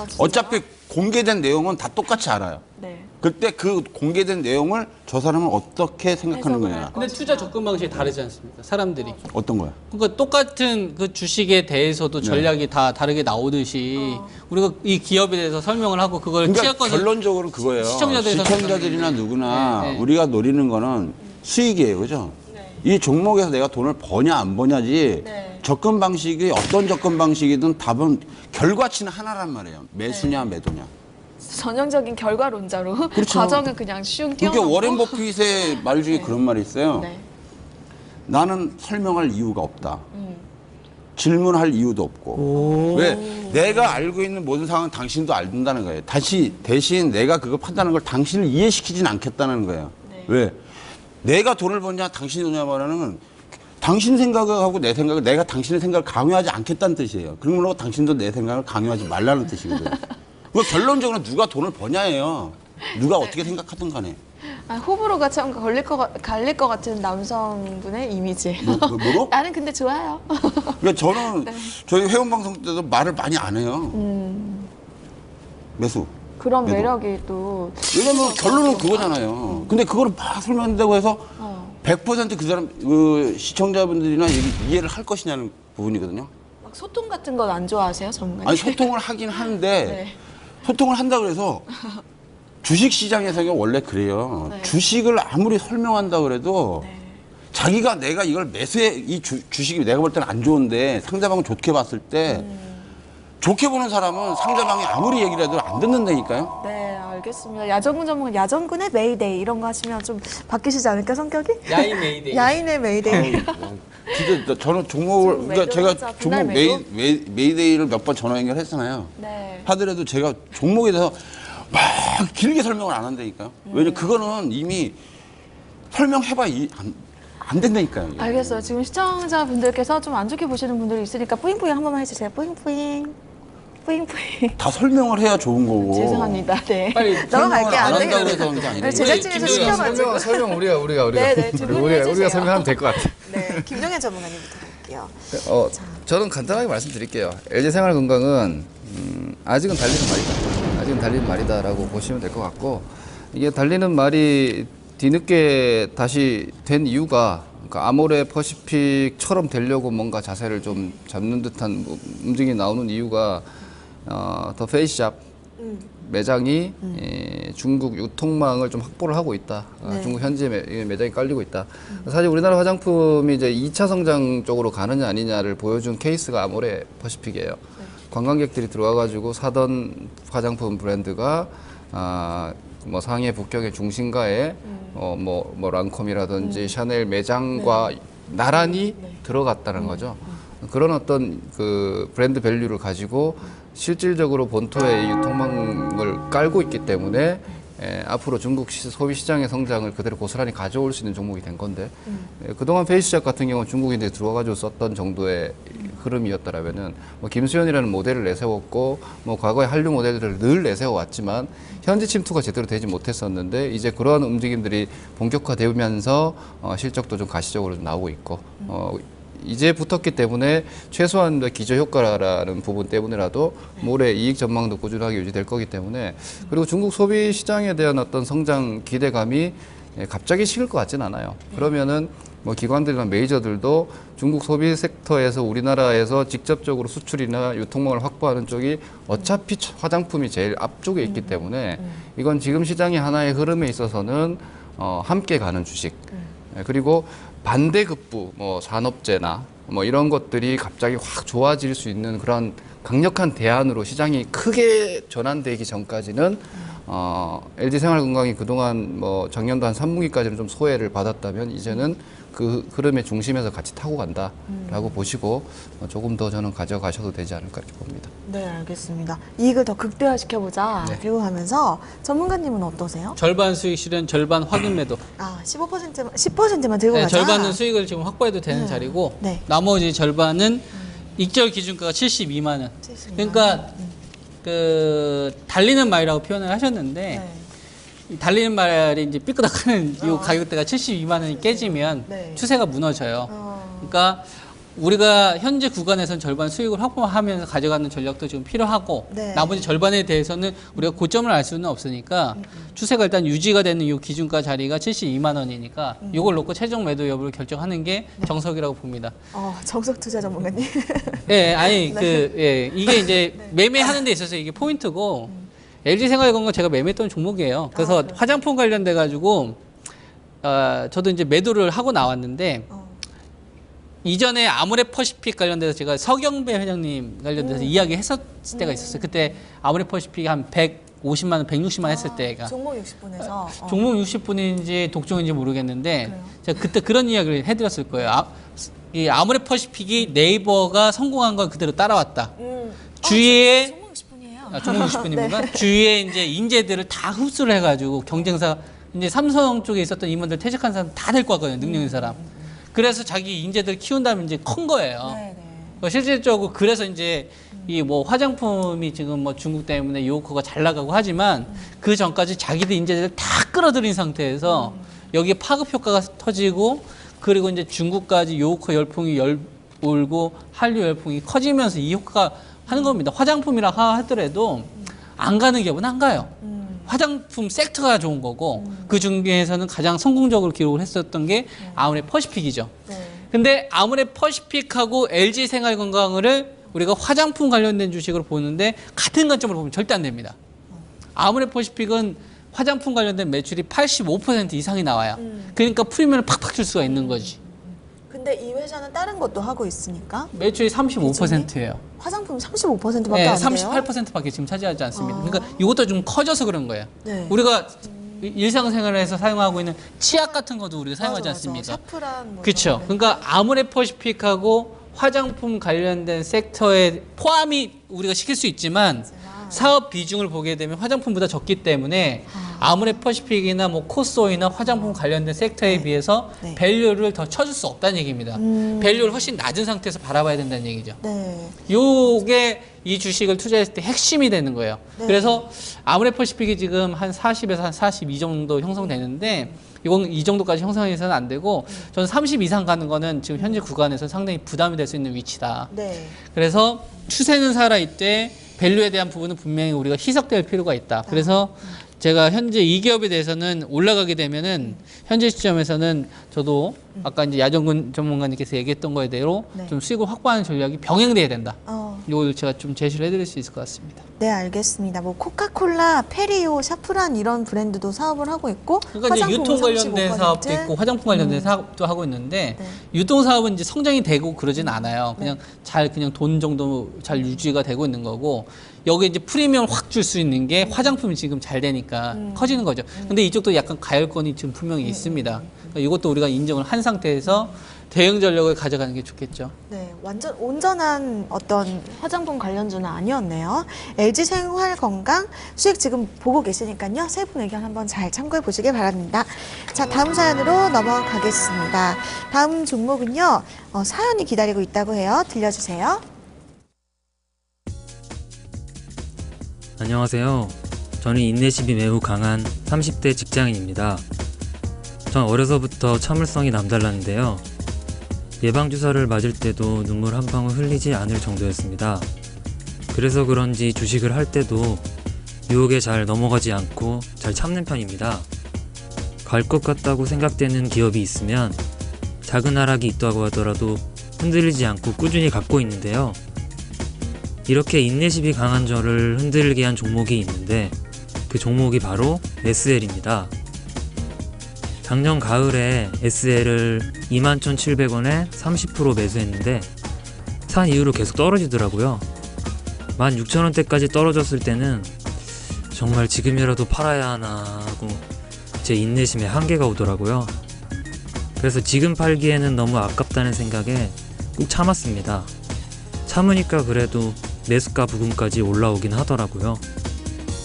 진짜? 어차피 공개된 내용은 다 똑같이 알아요. 네. 그때 그 공개된 내용을 저 사람은 어떻게 생각하는 해석을 거냐. 할 근데 투자 접근 방식이 다르지 않습니까? 사람들이. 어떤 거야? 그러니까 똑같은 그 주식에 대해서도 전략이 다 다르게 나오듯이 우리가 이 기업에 대해서 설명을 하고 그걸 그러니까 취할 것을 결론적으로 그거예요. 시청자들이 시청자들이나 누구나 네, 네. 우리가 노리는 거는 수익이에요, 그죠? 이 종목에서 내가 돈을 버냐 안 버냐지 네. 접근 방식이 어떤 접근 방식이든 답은 결과치는 하나란 말이에요. 매수냐 매도냐. 전형적인 결과론자로 그렇죠. 과정은 그냥 슝 그러니까 뛰어넘고. 워렌 버핏의 말 중에 그런 말이 있어요. 네. 나는 설명할 이유가 없다. 질문할 이유도 없고. 왜? 내가 알고 있는 모든 상황은 당신도 알는다는 거예요. 대신 내가 그거 판단하는 걸 당신을 이해시키진 않겠다는 거예요. 네. 왜? 내가 돈을 버냐 당신이 돈을 버냐는 당신 생각하고 내 생각을 내가 당신의 생각을 강요하지 않겠다는 뜻이에요. 그러므로 당신도 내 생각을 강요하지 말라는 뜻이거든요. 그 결론적으로 누가 돈을 버냐예요. 누가 어떻게 생각하든 간에. 호불호가 참 갈릴 것 같은 남성분의 이미지. 뭐로? 나는 근데 좋아요. 그러니까 저는 네. 저희 회원 방송 때도 말을 많이 안 해요. 매수. 그런 매도. 매력이 또. 왜냐면 결론은 그거잖아요. 근데 그거를 막 설명한다고 해서 100% 그 사람 시청자분들이나 이해를 할 것이냐는 부분이거든요. 막 소통 같은 건 안 좋아하세요, 전문가님? 아니 소통을 하긴 하는데 네. 소통을 한다 그래서 주식 시장에서 원래 그래요. 네. 주식을 아무리 설명한다 그래도 네. 자기가 내가 이걸 매수해 이 주식이 내가 볼 때는 안 좋은데 상대방은 좋게 봤을 때 좋게 보는 사람은 상대방이 아무리 얘기를 해도 안 듣는다니까요. 네, 알겠습니다. 야전군 전문가, 야전군의 메이데이 이런 거 하시면 좀 바뀌시지 않을까, 성격이? 야인 메이데이. 야인의 메이데이. 진짜 저는 종목을, 그러니까 제가 종목 메이데이를 몇 번 전화 연결했잖아요. 네. 하더라도 제가 종목에 대해서 막 길게 설명을 안 한다니까요. 왜냐면 그거는 이미 설명해봐 안 된다니까요. 이게. 알겠어요. 지금 시청자분들께서 좀 안 좋게 보시는 분들이 있으니까 뿌잉뿌잉 한 번만 해주세요. 뿌잉뿌잉. 뿌잉뿌잉. 다 설명을 해야 좋은 거고. 죄송합니다. 네. 빨리 넘어갈게요. 안 한다고 되겠네요. 해서 그런 게 아니라. 제작진에서 시켜가지고. 설명 우리가 네네, 두 분이 우리가 해주세요. 설명하면 될 것 같아. 네, 김종현 전문가님부터 갈게요. 저는 간단하게 말씀드릴게요. LG생활건강은 아직은 달리는 말이다라고 보시면 될 것 같고, 이게 달리는 말이 뒤늦게 다시 된 이유가, 그러니까 아모레 퍼시픽처럼 되려고 뭔가 자세를 좀 잡는 듯한 움직임이 나오는 이유가 더 페이스샵 매장이 중국 유통망을 좀 확보를 하고 있다. 네. 중국 현지에 매장이 깔리고 있다. 사실 우리나라 화장품이 이제 2차 성장 쪽으로 가느냐 아니냐를 보여준 케이스가 아모레 퍼시픽이에요. 네. 관광객들이 들어와가지고 사던 화장품 브랜드가 뭐 상해 북경의 중심가에 뭐 랑콤이라든지 샤넬 매장과 나란히 들어갔다는 거죠. 그런 어떤 그 브랜드 밸류를 가지고 실질적으로 본토의 이 유통망을 깔고 있기 때문에 앞으로 중국 소비 시장의 성장을 그대로 고스란히 가져올 수 있는 종목이 된 건데, 그동안 페이스샵 같은 경우는 중국인들이 들어와가지고 썼던 정도의 흐름이었더라면은, 뭐 김수현이라는 모델을 내세웠고, 뭐 과거에 한류 모델들을 늘 내세워왔지만 현지 침투가 제대로 되지 못했었는데, 이제 그러한 움직임들이 본격화되면서 실적도 좀 가시적으로 좀 나오고 있고, 이제 붙었기 때문에 최소한 기저효과라는 부분 때문에라도 올해 이익 전망도 꾸준하게 유지될 거기 때문에, 그리고 중국 소비 시장에 대한 어떤 성장 기대감이 갑자기 식을 것 같진 않아요. 그러면은 뭐 기관들이나 메이저들도 중국 소비 섹터에서 우리나라에서 직접적으로 수출이나 유통망을 확보하는 쪽이 어차피 화장품이 제일 앞쪽에 있기 때문에, 이건 지금 시장의 하나의 흐름에 있어서는 함께 가는 주식. 그리고 반대급부, 뭐 산업재나 뭐 이런 것들이 갑자기 확 좋아질 수 있는 그런 강력한 대안으로 시장이 크게 전환되기 전까지는 LG생활건강이 그동안 뭐 작년도 한 3분기까지는 좀 소외를 받았다면, 이제는 그 흐름의 중심에서 같이 타고 간다라고 보시고 조금 더 저는 가져가셔도 되지 않을까 이렇게 봅니다. 네, 알겠습니다. 이익을 더 극대화시켜보자 들고 가면서 전문가님은 어떠세요? 절반 수익 실현, 절반 확인 매도. 10%만 들고 네, 가자. 절반은 수익을 지금 확보해도 되는 자리고, 네. 나머지 절반은 익절 기준가가 72만 원. 72만 그러니까 그 달리는 말이라고 표현을 하셨는데, 네. 이 달리는 말이 이제 삐끄덕하는 이 가격대가 72만 원이 깨지면 네. 추세가 무너져요. 그러니까 우리가 현재 구간에서는 절반 수익을 확보하면서 가져가는 전략도 지금 필요하고, 네. 나머지 절반에 대해서는 우리가 고점을 알 수는 없으니까 추세가 일단 유지가 되는 이 기준가 자리가 72만 원이니까 이걸 놓고 최종 매도 여부를 결정하는 게 정석이라고 봅니다. 정석 투자 전문가님. 예, 아니 이게 이제 매매하는 데 있어서 이게 포인트고, LG생활건강 제가 매매했던 종목이에요. 그래서 화장품 관련돼 가지고 저도 이제 매도를 하고 나왔는데, 이전에 아모레 퍼시픽 관련돼서 제가 서경배 회장님 관련돼서 이야기했었을 때가 있었어요. 그때 아모레 퍼시픽이 한 150만 원, 160만 원 했을 때가. 종목 60분에서. 종목 60분인지 독종인지 모르겠는데, 그래요? 제가 그때 그런 이야기를 해드렸을 거예요. 이 아모레 퍼시픽이 네이버가 성공한 걸 그대로 따라왔다. 주위에 종목 60분이에요. 종목 60분입니다. 주위에 이제 인재들을 다 흡수를 해가지고 경쟁사, 이제 삼성 쪽에 있었던 임원들 퇴직한 사람 다 데리고 왔거든요. 능력 있는 사람. 그래서 자기 인재들 키운 다음에 이제 커 거예요. 네네. 실질적으로 그래서 이제 이 뭐 화장품이 지금 뭐 중국 때문에 요코가 잘 나가고 하지만, 그 전까지 자기들 인재들 다 끌어들인 상태에서 여기에 파급 효과가 터지고, 그리고 이제 중국까지 요코 열풍이 울고 한류 열풍이 커지면서 이 효과가 하는 겁니다. 화장품이라 하더라도 안 가는 기업은 안 가요. 화장품 섹터가 좋은 거고, 그 중에서는 가장 성공적으로 기록을 했었던 게 아모레 퍼시픽이죠. 네. 근데 아모레 퍼시픽하고 LG생활건강을 우리가 화장품 관련된 주식으로 보는데 같은 관점으로 보면 절대 안 됩니다. 아모레 퍼시픽은 화장품 관련된 매출이 85% 이상이 나와요. 그러니까 프리미엄을 팍팍 줄 수가 있는 거지. 근데 이 회사는 다른 것도 하고 있으니까 매출이 35%예요. 화장품 35%밖에 네, 안 돼요? 38%밖에 지금 차지하지 않습니다. 그러니까 이것도 좀 커져서 그런 거예요. 네. 우리가 일상생활에서 사용하고 있는 치약 같은 것도 우리가 사용하지 않습니까? 샤프란 뭐 그렇죠. 이런 거. 그러니까 아모레퍼시픽하고 화장품 관련된 섹터에 포함이 우리가 시킬 수 있지만 사업 비중을 보게 되면 화장품보다 적기 때문에 아모레퍼시픽이나 뭐 코스오이나 화장품 관련된 섹터에 비해서 네. 밸류를 더 쳐줄 수 없다는 얘기입니다. 밸류를 훨씬 낮은 상태에서 바라봐야 된다는 얘기죠. 네. 요게 이 주식을 투자했을 때 핵심이 되는 거예요. 네. 그래서 아모레퍼시픽이 지금 한 40에서 한 42 정도 형성되는데 이건 이 정도까지 형성해서는 안 되고 저는 30 이상 가는 거는 지금 현재 구간에서 상당히 부담이 될 수 있는 위치다. 네. 그래서 추세는 살아있되 밸류에 대한 부분은 분명히 우리가 희석될 필요가 있다. 그래서 제가 현재 이 기업에 대해서는 올라가게 되면은 현재 시점에서는 저도 아까 이제 야정근 전문가님께서 얘기했던 거에 대로 네. 좀 수익을 확보하는 전략이 병행돼야 된다. 어. 이걸 제가 좀 제시를 해드릴 수 있을 것 같습니다. 네, 알겠습니다. 뭐 코카콜라, 페리오, 샤프란 이런 브랜드도 사업을 하고 있고 그러니까 이제 유통 관련된 35%. 사업도 있고 화장품 관련된 사업도 하고 있는데 네. 유통 사업은 이제 성장이 되고 그러진 않아요. 그냥 잘 그냥 돈 정도 잘 유지가 되고 있는 거고 여기 이제 프리미엄 확 줄 수 있는 게 화장품이 지금 잘 되니까 커지는 거죠. 근데 이쪽도 약간 가열권이 지금 분명히 있습니다. 그러니까 이것도 우리가 인정을 한 상태에서 대응 전략을 가져가는 게 좋겠죠. 네, 완전 온전한 어떤 화장품 관련주는 아니었네요. LG 생활건강 수익 지금 보고 계시니까요. 세 분 의견 한번 잘 참고해 보시길 바랍니다. 자, 다음 사연으로 넘어가겠습니다. 다음 종목은요. 사연이 기다리고 있다고 해요. 들려주세요. 안녕하세요. 저는 인내심이 매우 강한 30대 직장인입니다. 전 어려서부터 참을성이 남달랐는데요. 예방주사를 맞을 때도 눈물 한 방울 흘리지 않을 정도였습니다. 그래서 그런지 주식을 할 때도 유혹에 잘 넘어가지 않고 잘 참는 편입니다. 갈 것 같다고 생각되는 기업이 있으면 작은 하락이 있다고 하더라도 흔들리지 않고 꾸준히 갖고 있는데요. 이렇게 인내심이 강한 저를 흔들게 한 종목이 있는데 그 종목이 바로 SL입니다. 작년 가을에 SL을 21,700원에 30% 매수했는데 산 이후로 계속 떨어지더라고요. 16,000원대까지 떨어졌을 때는 정말 지금이라도 팔아야 하나 하고 제 인내심에 한계가 오더라고요. 그래서 지금 팔기에는 너무 아깝다는 생각에 꾹 참았습니다. 참으니까 그래도 매수가 부근까지 올라오긴 하더라고요.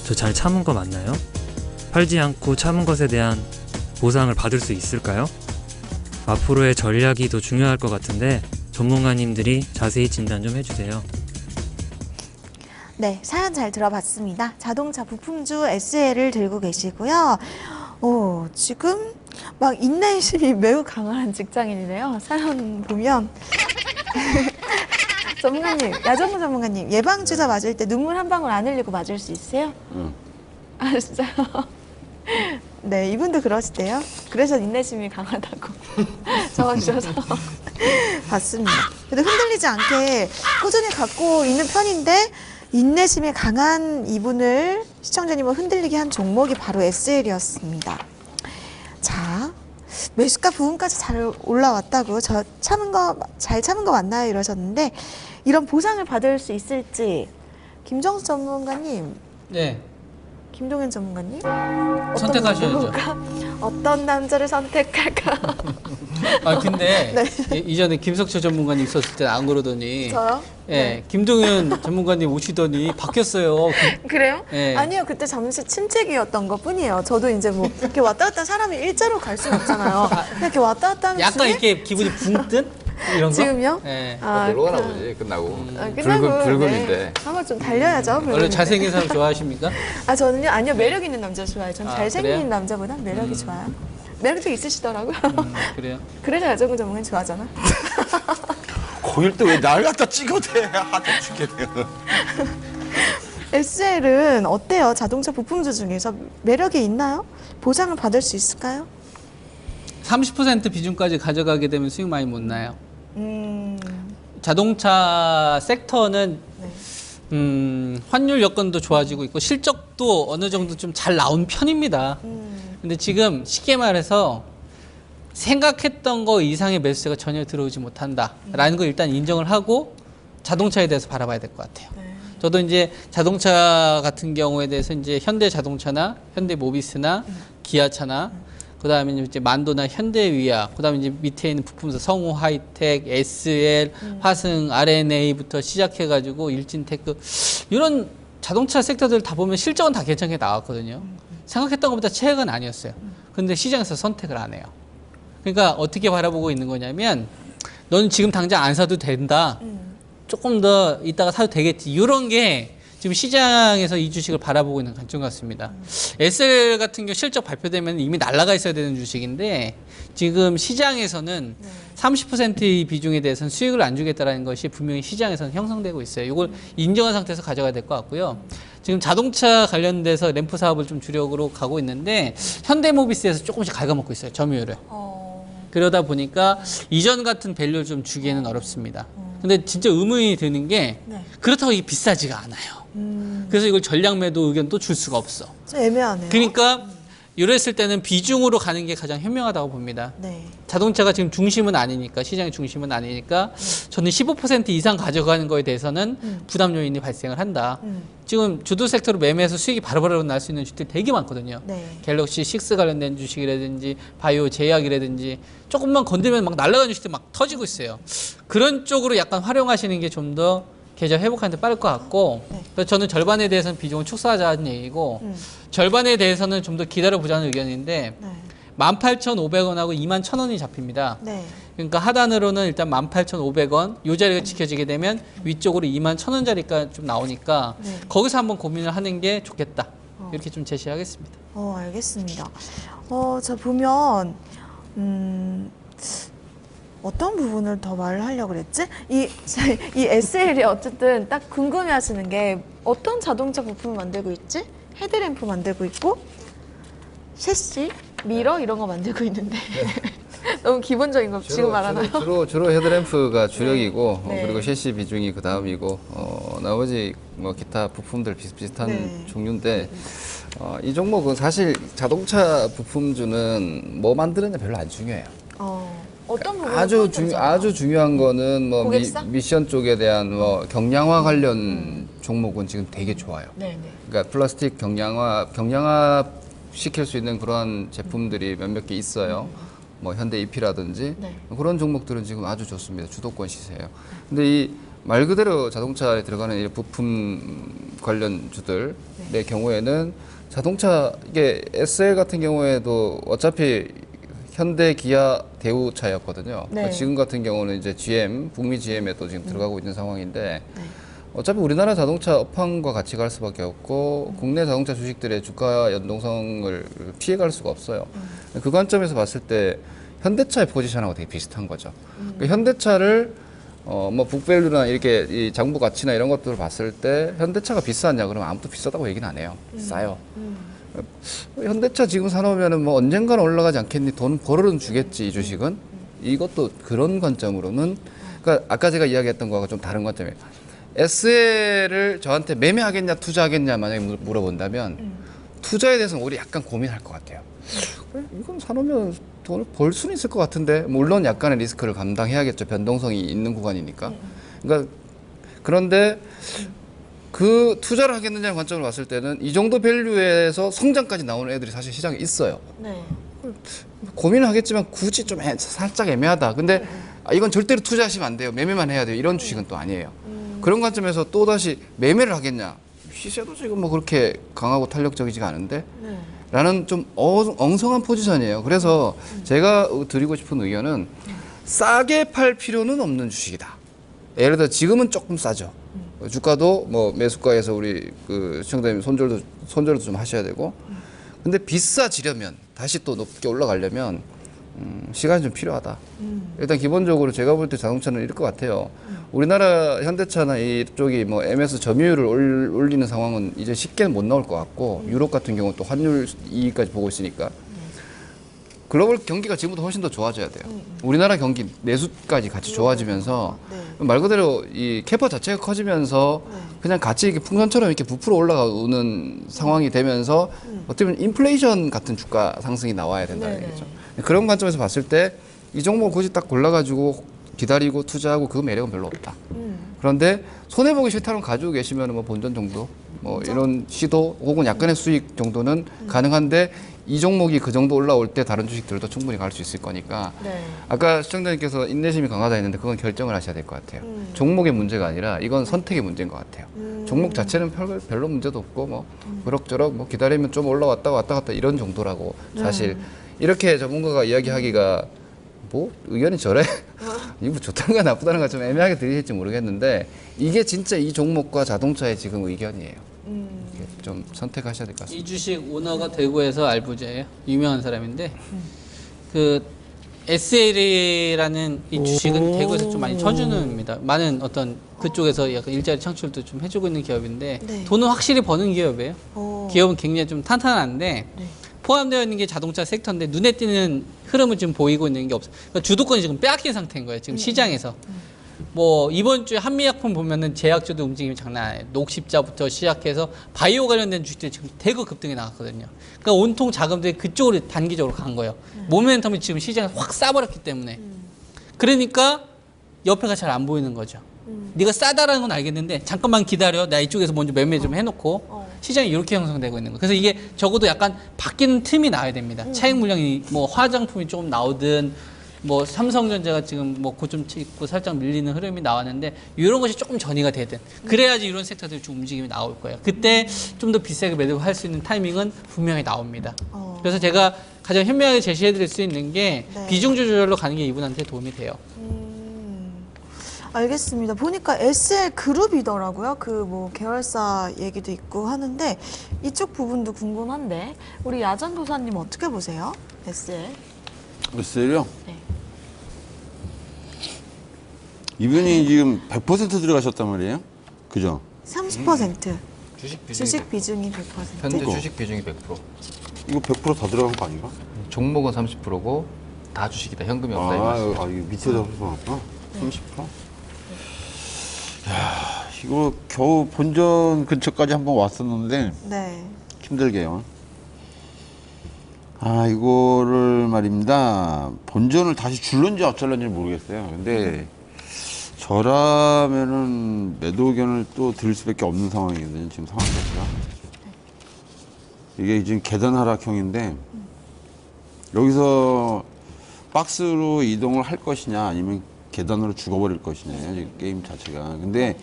저 잘 참은 거 맞나요? 팔지 않고 참은 것에 대한 보상을 받을 수 있을까요? 앞으로의 전략이 더 중요할 것 같은데 전문가님들이 자세히 진단 좀 해주세요. 네, 사연 잘 들어봤습니다. 자동차 부품주 SL을 들고 계시고요. 지금 막 인내심이 매우 강한 직장인이네요. 사연 보면. 전문가님, 야정무 전문가님, 예방주사 맞을 때 눈물 한 방울 안 흘리고 맞을 수 있어요? 응. 아, 진짜요? 네, 이분도 그러시대요. 그래서 인내심이 강하다고 적어주셔서 봤습니다. 근데 흔들리지 않게 꾸준히 갖고 있는 편인데 인내심이 강한 이분을 시청자님을 흔들리게 한 종목이 바로 SL이었습니다. 자, 매수가 부분까지 잘 올라왔다고 저 잘 참은 거 맞나요? 이러셨는데 이런 보상을 받을 수 있을지 김정수 전문가님, 네. 김동현 전문가님 선택하셔야죠. 어떤 남자를 선택할까? 아 근데 네. 이전에 김석철 전문가님 있었을 때 안 그러더니 저요? 예, 김동현 전문가님 오시더니 바뀌었어요. 그래요? 네. 아니요, 그때 잠시 침체기였던 것 뿐이에요. 저도 이제 뭐 이렇게 왔다 갔다 사람이 일자로 갈 수는 없잖아요. 이렇게 왔다 갔다 하면 약간 중에 이렇게 기분이 붕 뜬? 이런 거? 지금요? 예. 놀러 가나 보지 끝나고. 끝나고 붉은인데. 네. 한번 좀 달려야죠. 원래 붉은인데. 잘생긴 사람 좋아하십니까? 아 저는요, 아니요, 매력 있는 남자 좋아해요. 전 아, 잘생긴 그래요? 남자보다 매력이 좋아요. 매력도 있으시더라고요. 그래요? 그래서 야정구 전문은 좋아하잖아. 거길 또 왜 날 갖다 찍어대? 하도 죽겠네. SL은 어때요? 자동차 부품주 중에서 매력이 있나요? 보상을 받을 수 있을까요? 30% 비중까지 가져가게 되면 수익 많이 못 나요. 자동차 섹터는 환율 여건도 좋아지고 있고 실적도 어느 정도 좀 잘 나온 편입니다. 근데 지금 쉽게 말해서 생각했던 거 이상의 매수세가 전혀 들어오지 못한다라는 걸 일단 인정을 하고 자동차에 대해서 바라봐야 될 것 같아요. 저도 이제 자동차 같은 경우에 대해서 이제 현대자동차나 현대모비스나 기아차나 그다음에 이제 만도나 현대위아, 그다음에 이제 밑에 있는 부품사 성우 하이텍, SL, 화승, RNA부터 시작해가지고 일진테크 이런 자동차 섹터들 다 보면 실적은 다 괜찮게 나왔거든요. 생각했던 것보다 최악은 아니었어요. 근데 시장에서 선택을 안 해요. 그러니까 어떻게 바라보고 있는 거냐면 너는 지금 당장 안 사도 된다. 조금 더 이따가 사도 되겠지. 이런 게 지금 시장에서 이 주식을 바라보고 있는 관점 같습니다. SL 같은 경우 실적 발표되면 이미 날아가 있어야 되는 주식인데 지금 시장에서는 30%의 비중에 대해서는 수익을 안 주겠다는 것이 분명히 시장에서는 형성되고 있어요. 이걸 인정한 상태에서 가져가야 될 것 같고요. 지금 자동차 관련돼서 램프 사업을 좀 주력으로 가고 있는데 현대모비스에서 조금씩 갉아먹고 있어요. 점유율을. 그러다 보니까 이전 같은 밸류를 좀 주기에는 어렵습니다. 근데 진짜 의문이 드는 게 그렇다고 이게 비싸지가 않아요. 그래서 이걸 전략 매도 의견도 줄 수가 없어. 좀 애매하네요. 그러니까 이랬을 때는 비중으로 가는 게 가장 현명하다고 봅니다. 자동차가 지금 중심은 아니니까, 시장의 중심은 아니니까 저는 15% 이상 가져가는 거에 대해서는 부담 요인이 발생을 한다. 지금 주도 섹터로 매매해서 수익이 바로바로 날 수 있는 주식들이 되게 많거든요. 갤럭시 6 관련된 주식이라든지 바이오 제약이라든지 조금만 건들면 막 날아가는 주식들이 막 터지고 있어요. 그런 쪽으로 약간 활용하시는 게 좀 더 계좌 회복하는 데 빠를 것 같고, 그래서 저는 절반에 대해서는 비중을 축소하자는 얘기고, 절반에 대해서는 좀 더 기다려보자는 의견인데 18,500원하고 21,000원이 잡힙니다. 그러니까 하단으로는 일단 18,500원 이 자리가 지켜지게 되면 위쪽으로 21,000원짜리가 좀 나오니까 거기서 한번 고민을 하는 게 좋겠다. 이렇게 좀 제시하겠습니다. 알겠습니다. 자 보면 어떤 부분을 더 말을 하려고 그랬지? 이 SL이 어쨌든 딱 궁금해하시는 게 어떤 자동차 부품을 만들고 있지? 헤드램프 만들고 있고 셰시, 미러 이런 거 만들고 있는데 너무 기본적인 거 지금 말하나요? 주로 헤드램프가 주력이고 그리고 셰시 비중이 그 다음이고 나머지 뭐 기타 부품들 비슷비슷한 종류인데 이 종목은 사실 자동차 부품주는 뭐 만드느냐 별로 안 중요해요. 어떤 부분 아주 중요한 거는 뭐 미션 쪽에 대한 뭐 경량화 관련 종목은 지금 되게 좋아요. 그러니까 플라스틱 경량화 시킬 수 있는 그러한 제품들이 몇몇 개 있어요. 뭐 현대 EP라든지 그런 종목들은 지금 아주 좋습니다. 주도권 시세예요. 근데 이 말 그대로 자동차에 들어가는 이 부품 관련주들의 경우에는 자동차 이게 SL 같은 경우에도 어차피 현대, 기아, 대우차였거든요. 지금 같은 경우는 이제 GM, 북미 GM에도 지금 들어가고 있는 상황인데 어차피 우리나라 자동차 업황과 같이 갈 수밖에 없고 국내 자동차 주식들의 주가 연동성을 피해갈 수가 없어요. 그 관점에서 봤을 때 현대차의 포지션하고 되게 비슷한 거죠. 그 현대차를 뭐 북밸류나 이렇게 이 장부 가치나 이런 것들을 봤을 때 현대차가 비싸냐 그러면 아무도 비싸다고 얘기는 안 해요. 싸요. 현대차 지금 사놓으면은 뭐 언젠가는 올라가지 않겠니? 돈 벌어는 주겠지 이 주식은. 이것도 그런 관점으로는 그러니까 아까 제가 이야기했던 거하고 좀 다른 관점이에요. SL을 저한테 매매하겠냐 투자하겠냐 만약에 물어본다면 투자에 대해서는 오히려 약간 고민할 것 같아요. 이건 사놓으면 돈을 벌 수는 있을 것 같은데 물론 약간의 리스크를 감당해야겠죠. 변동성이 있는 구간이니까. 그러니까 그런데 그 투자를 하겠느냐는 관점을 봤을 때는 이 정도 밸류에서 성장까지 나오는 애들이 사실 시장에 있어요. 고민을 하겠지만 굳이 좀 살짝 애매하다. 근데 이건 절대로 투자하시면 안 돼요. 매매만 해야 돼요. 이런 주식은 또 아니에요. 그런 관점에서 또 다시 매매를 하겠냐. 시세도 지금 뭐 그렇게 강하고 탄력적이지가 않은데 라는 좀 엉성한 포지션이에요. 그래서 제가 드리고 싶은 의견은 싸게 팔 필요는 없는 주식이다. 예를 들어 지금은 조금 싸죠. 주가도 뭐 매수가에서 우리 그 시청자님 손절도 좀 하셔야 되고 근데 비싸지려면 다시 또 높게 올라가려면 시간이 좀 필요하다. 일단 기본적으로 제가 볼 때 자동차는 이럴 것 같아요. 우리나라 현대차나 이쪽이 뭐 MS 점유율을 올리는 상황은 이제 쉽게는 못 나올 것 같고 유럽 같은 경우는 또 환율 이익까지 보고 있으니까 글로벌 경기가 지금보다 훨씬 더 좋아져야 돼요. 우리나라 경기 내수까지 같이 좋아지면서 말 그대로 이 캐파 자체가 커지면서 그냥 같이 이렇게 풍선처럼 이렇게 부풀어 올라가는 상황이 되면서 어떻게 보면 인플레이션 같은 주가 상승이 나와야 된다는 얘기죠. 그런 관점에서 봤을 때 이 종목 굳이 딱 골라가지고 기다리고 투자하고 그 매력은 별로 없다. 그런데 손해보기 싫다면 가지고 계시면 뭐 본전 정도 뭐 이런 시도 혹은 약간의 수익 정도는 가능한데 이 종목이 그 정도 올라올 때 다른 주식들도 충분히 갈 수 있을 거니까 아까 시청자님께서 인내심이 강하다 했는데 그건 결정을 하셔야 될 것 같아요. 종목의 문제가 아니라 이건 선택의 문제인 것 같아요. 종목 자체는 별로 문제도 없고 뭐 그럭저럭 뭐 기다리면 좀 올라왔다 왔다 갔다 이런 정도라고 사실 이렇게 전문가가 이야기하기가 뭐 의견이 저래? 이거 좋다는 거 나쁘다는 거 좀 애매하게 들리실지 모르겠는데 이게 진짜 이 종목과 자동차의 지금 의견이에요. 좀 선택하셔야 될 것 같습니다. 이 주식 오너가 대구에서 알부자예요. 유명한 사람인데 그 SL이라는 이 주식은 대구에서 좀 많이 쳐주는 입니다. 많은 어떤 그쪽에서 약간 일자리 창출도 좀 해주고 있는 기업인데 돈은 확실히 버는 기업이에요. 기업은 굉장히 좀 탄탄한데 포함되어 있는 게 자동차 섹터인데 눈에 띄는 흐름을 지금 보이고 있는 게 없어요. 그러니까 주도권이 지금 빼앗긴 상태인 거예요. 지금 시장에서. 뭐 이번 주에 한미약품 보면은 제약주도 움직임이 장난 아니에요. 녹십자부터 시작해서 바이오 관련된 주식들이 지금 대거 급등이 나갔거든요. 그러니까 온통 자금들이 그쪽으로 단기적으로 간 거예요. 모멘텀이 지금 시장에 확 싸버렸기 때문에. 그러니까 옆에가 잘 안 보이는 거죠. 네가 싸다라는 건 알겠는데 잠깐만 기다려. 나 이쪽에서 먼저 매매 좀 해놓고 시장이 이렇게 형성되고 있는 거예요. 그래서 이게 적어도 약간 바뀌는 틈이 나야 됩니다. 차익 물량이 뭐 화장품이 조금 나오든 뭐 삼성전자가 지금 뭐 고점 찍고 살짝 밀리는 흐름이 나왔는데 이런 것이 조금 전이가 되든 그래야지 이런 섹터들이 좀 움직임이 나올 거예요. 그때 좀 더 비싸게 매도할 수 있는 타이밍은 분명히 나옵니다. 그래서 제가 가장 현명하게 제시해 드릴 수 있는 게 비중주 조절로 가는 게 이분한테 도움이 돼요. 알겠습니다. 보니까 SL 그룹이더라고요. 그 뭐 계열사 얘기도 있고 하는데 이쪽 부분도 궁금한데 우리 야전 도사님 어떻게 보세요? SL? SL이요? 네. 이분이 지금 100% 들어가셨단 말이에요? 그죠? 30%. 주식 비중이 100%. 현재 주식 비중이 100%. 이거 100% 다 들어간 거 아닌가? 종목은 30%고 다 주식이다. 현금이 없다. 이 말씀. 이거 밑에다 써놨구나. 30%? 야, 이거 겨우 본전 근처까지 한번 왔었는데 힘들게요. 이거를 말입니다. 본전을 다시 줄는지 어쩔런지 모르겠어요. 근데 저라면은 매도 의견을 또 들을 수밖에 없는 상황이거든요. 지금 상황 자체가. 이게 지금 계단 하락형인데 여기서 박스로 이동을 할 것이냐 아니면 계단으로 죽어버릴 것이냐 지금 게임 자체가. 근데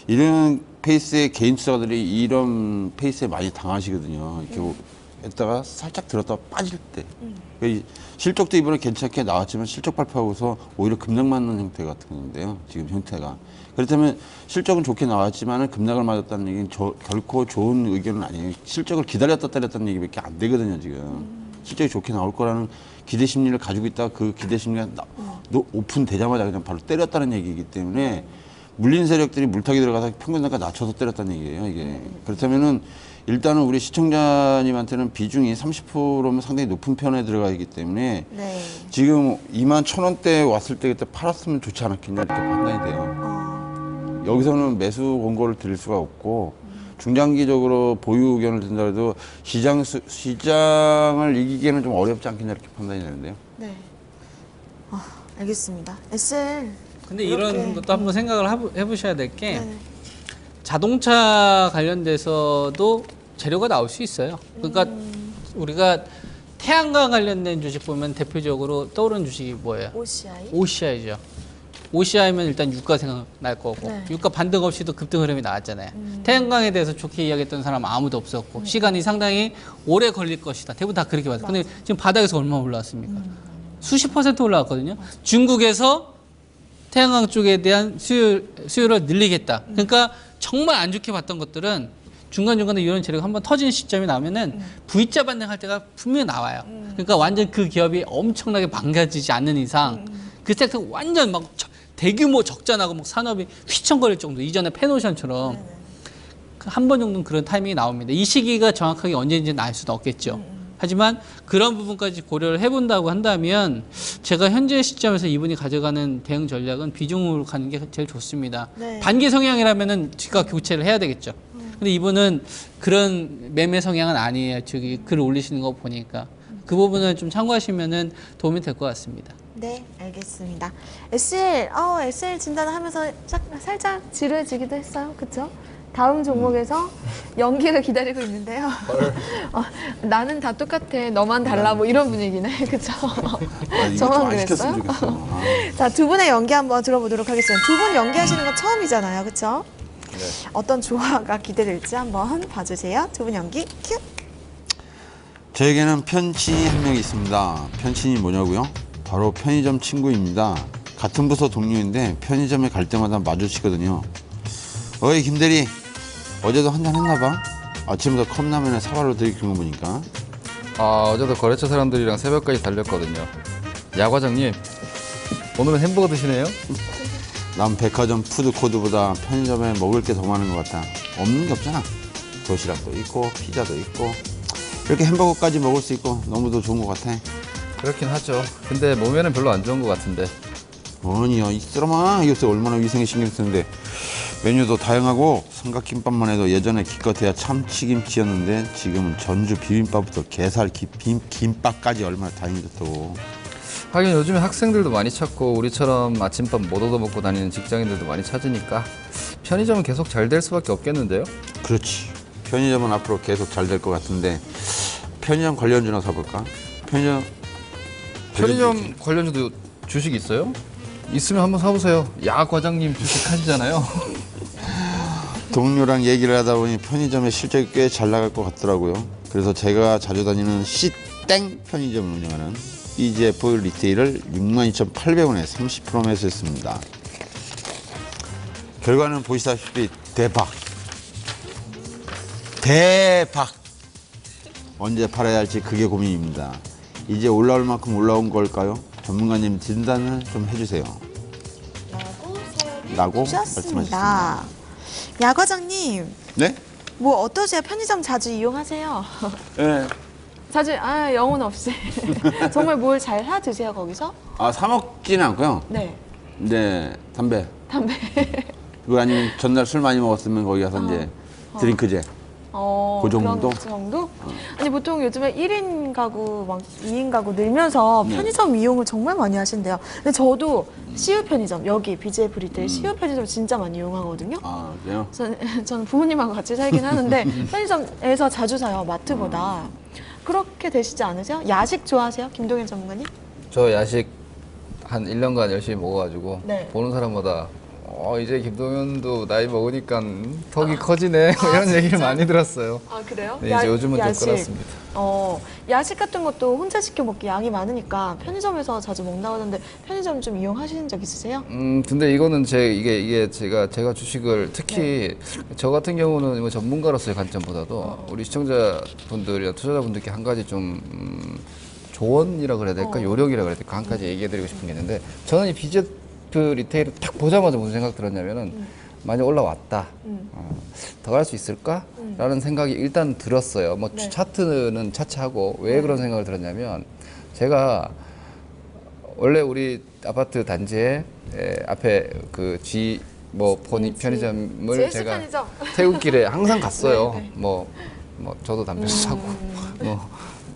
이런 페이스의 개인 투자가들이 이런 페이스에 많이 당하시거든요. 이렇게 했다가 살짝 들었다가 빠질 때. 실적도 이번에 괜찮게 나왔지만 실적 발표하고서 오히려 급락 맞는 형태 같은 건데요. 지금 형태가. 그렇다면 실적은 좋게 나왔지만 급락을 맞았다는 얘기는 결코 좋은 의견은 아니에요. 실적을 기다렸다 때렸다는 얘기밖에 안 되거든요. 지금. 실적이 좋게 나올 거라는 기대 심리를 가지고 있다가 그 기대 심리가 오픈되자마자 그냥 바로 때렸다는 얘기이기 때문에 물린 세력들이 물타기 들어가서 평균 단가 낮춰서 때렸다는 얘기예요. 이게. 그렇다면은 일단은 우리 시청자님한테는 비중이 30%면 상당히 높은 편에 들어가 있기 때문에 지금 21,000원대 왔을 때 그때 팔았으면 좋지 않았겠냐 이렇게 판단이 돼요. 여기서는 매수 권고를 드릴 수가 없고 중장기적으로 보유 의견을 든다 해도 시장을 이기기에는 좀 어렵지 않겠냐 이렇게 판단이 되는데요. 네. 알겠습니다. SL. 근데 이런 것도 한번 생각을 해보셔야 될 게 자동차 관련돼서도 재료가 나올 수 있어요. 그러니까 우리가 태양광 관련된 주식 보면 대표적으로 떠오르는 주식이 뭐예요? OCI죠. OCI면 일단 유가 생각날 거고 유가 반등 없이도 급등 흐름이 나왔잖아요. 태양광에 대해서 좋게 이야기했던 사람은 아무도 없었고 시간이 상당히 오래 걸릴 것이다. 대부분 다 그렇게 봤어요. 근데 지금 바닥에서 얼마 올라왔습니까? 수십 % 올라왔거든요. 중국에서 태양광 쪽에 대한 수요를 늘리겠다. 그러니까 정말 안 좋게 봤던 것들은 중간중간에 이런 재료가 한번 터지는 시점이 나오면은 V자 반등할 때가 분명히 나와요. 그러니까 완전 그 기업이 엄청나게 망가지지 않는 이상 그 섹터가 완전 막 대규모 적자나고 막 산업이 휘청거릴 정도. 이전에 페노션처럼 한 번 정도는 그런 타이밍이 나옵니다. 이 시기가 정확하게 언제인지는 알 수는 없겠죠. 하지만 그런 부분까지 고려를 해본다고 한다면 제가 현재 시점에서 이분이 가져가는 대응 전략은 비중으로 가는 게 제일 좋습니다. 네. 단기 성향이라면은 주가 교체를 해야 되겠죠. 근데 이분은 그런 매매 성향은 아니에요. 저기 글 올리시는 거 보니까 그 부분을 좀 참고하시면은 도움이 될 것 같습니다. 네, 알겠습니다. SL 진단을 하면서 살짝 지루해지기도 했어요. 그렇죠? 다음 종목에서 연기를 기다리고 있는데요. 나는 다 똑같아, 너만 달라, 뭐 이런 분위기네, 그렇죠? 저만 그랬어요? 자, 두 분의 연기 한번 들어보도록 하겠습니다. 두 분 연기하시는 건 처음이잖아요, 그렇죠? 네. 어떤 조화가 기대될지 한번 봐주세요. 두 분 연기 큐. 저에게는 편친이 한 명 있습니다. 편친이 뭐냐고요? 바로 편의점 친구입니다. 같은 부서 동료인데 편의점에 갈 때마다 마주치거든요. 어이 김대리, 어제도 한잔 했나봐? 아침부터 컵라면에 사발로 들이키는 거 보니까. 어제도 거래처 사람들이랑 새벽까지 달렸거든요. 야 과장님, 오늘은 햄버거 드시네요? 난 백화점 푸드코드보다 편의점에 먹을 게 더 많은 것 같아. 없는 게 없잖아. 도시락도 있고 피자도 있고 이렇게 햄버거까지 먹을 수 있고 너무도 좋은 것 같아. 그렇긴 하죠. 근데 몸에는 별로 안 좋은 것 같은데. 아니야, 이 쓰라마 요새 얼마나 위생에 신경 쓰는데. 메뉴도 다양하고 삼각김밥만 해도 예전에 기껏해야 참치김치였는데 지금은 전주 비빔밥부터 게살 김밥까지 얼마나 다행히 좋다고. 하긴 요즘에 학생들도 많이 찾고 우리처럼 아침밥 못 얻어 먹고 다니는 직장인들도 많이 찾으니까 편의점은 계속 잘 될 수밖에 없겠는데요? 그렇지. 편의점은 앞으로 계속 잘 될 것 같은데 편의점 관련주나 사볼까? 편의점 관련주도 주식 있어요? 있으면 한번 사보세요. 야 과장님 주식 하시잖아요. 동료랑 얘기를 하다 보니 편의점의 실적이 꽤 잘 나갈 것 같더라고요. 그래서 제가 자주 다니는 C땡 편의점을 운영하는 EGF 리테일을 62,800원에 30% 매수했습니다. 결과는 보시다시피 대박! 언제 팔아야 할지 그게 고민입니다. 이제 올라올 만큼 올라온 걸까요? 전문가님 진단을 좀 해주세요. 라고 말씀하셨습니다. 야 과장님, 네? 뭐 어떠세요? 편의점 자주 이용하세요? 네. 자주 영혼 없이 정말 뭘 잘 사 드세요 거기서? 사 먹지는 않고요. 네. 네, 담배. 그거 아니면 전날 술 많이 먹었으면 거기 가서 이제 드링크제. 그 정도? 그 정도? 아니 보통 요즘에 1인 가구, 막 2인 가구 늘면서 편의점 이용을 정말 많이 하신대요. 근데 저도 CU 편의점, 여기 BJF 리테일 CU 편의점 진짜 많이 이용하거든요. 아, 그래요? 저는 부모님하고 같이 살긴 하는데 편의점에서 자주 사요, 마트보다. 그렇게 되시지 않으세요? 야식 좋아하세요? 김동현 전문가님? 저 야식 한 1년간 열심히 먹어가지고 네. 보는 사람마다 이제 김동현도 나이 먹으니까 턱이 커지네 이런 얘기를 많이 들었어요. 아 그래요? 네, 이제 요즘은 야식. 좀 끊었습니다. 야식 같은 것도 혼자 시켜 먹기 양이 많으니까 편의점에서 자주 먹는다고 하는데 편의점 좀 이용하시는 적 있으세요? 근데 이거는 이게 제가 주식을 특히 저 같은 경우는 뭐 전문가로서의 관점보다도 우리 시청자분들이나 투자자분들께 한 가지 좀 조언이라 그래야 될까 요령이라 그래야 될까 한 가지 얘기해드리고 싶은 게 있는데 저는 이 BJF 리테일을 딱 보자마자 무슨 생각 들었냐면은 많이 올라왔다. 더 갈 수 있을까? 라는 생각이 일단 들었어요. 뭐 차트는 차치하고 왜 그런 생각을 들었냐면 제가 원래 우리 아파트 단지에 앞에 그 편의점을 제가 편의점. 퇴근길에 항상 갔어요. 뭐 저도 담배 사고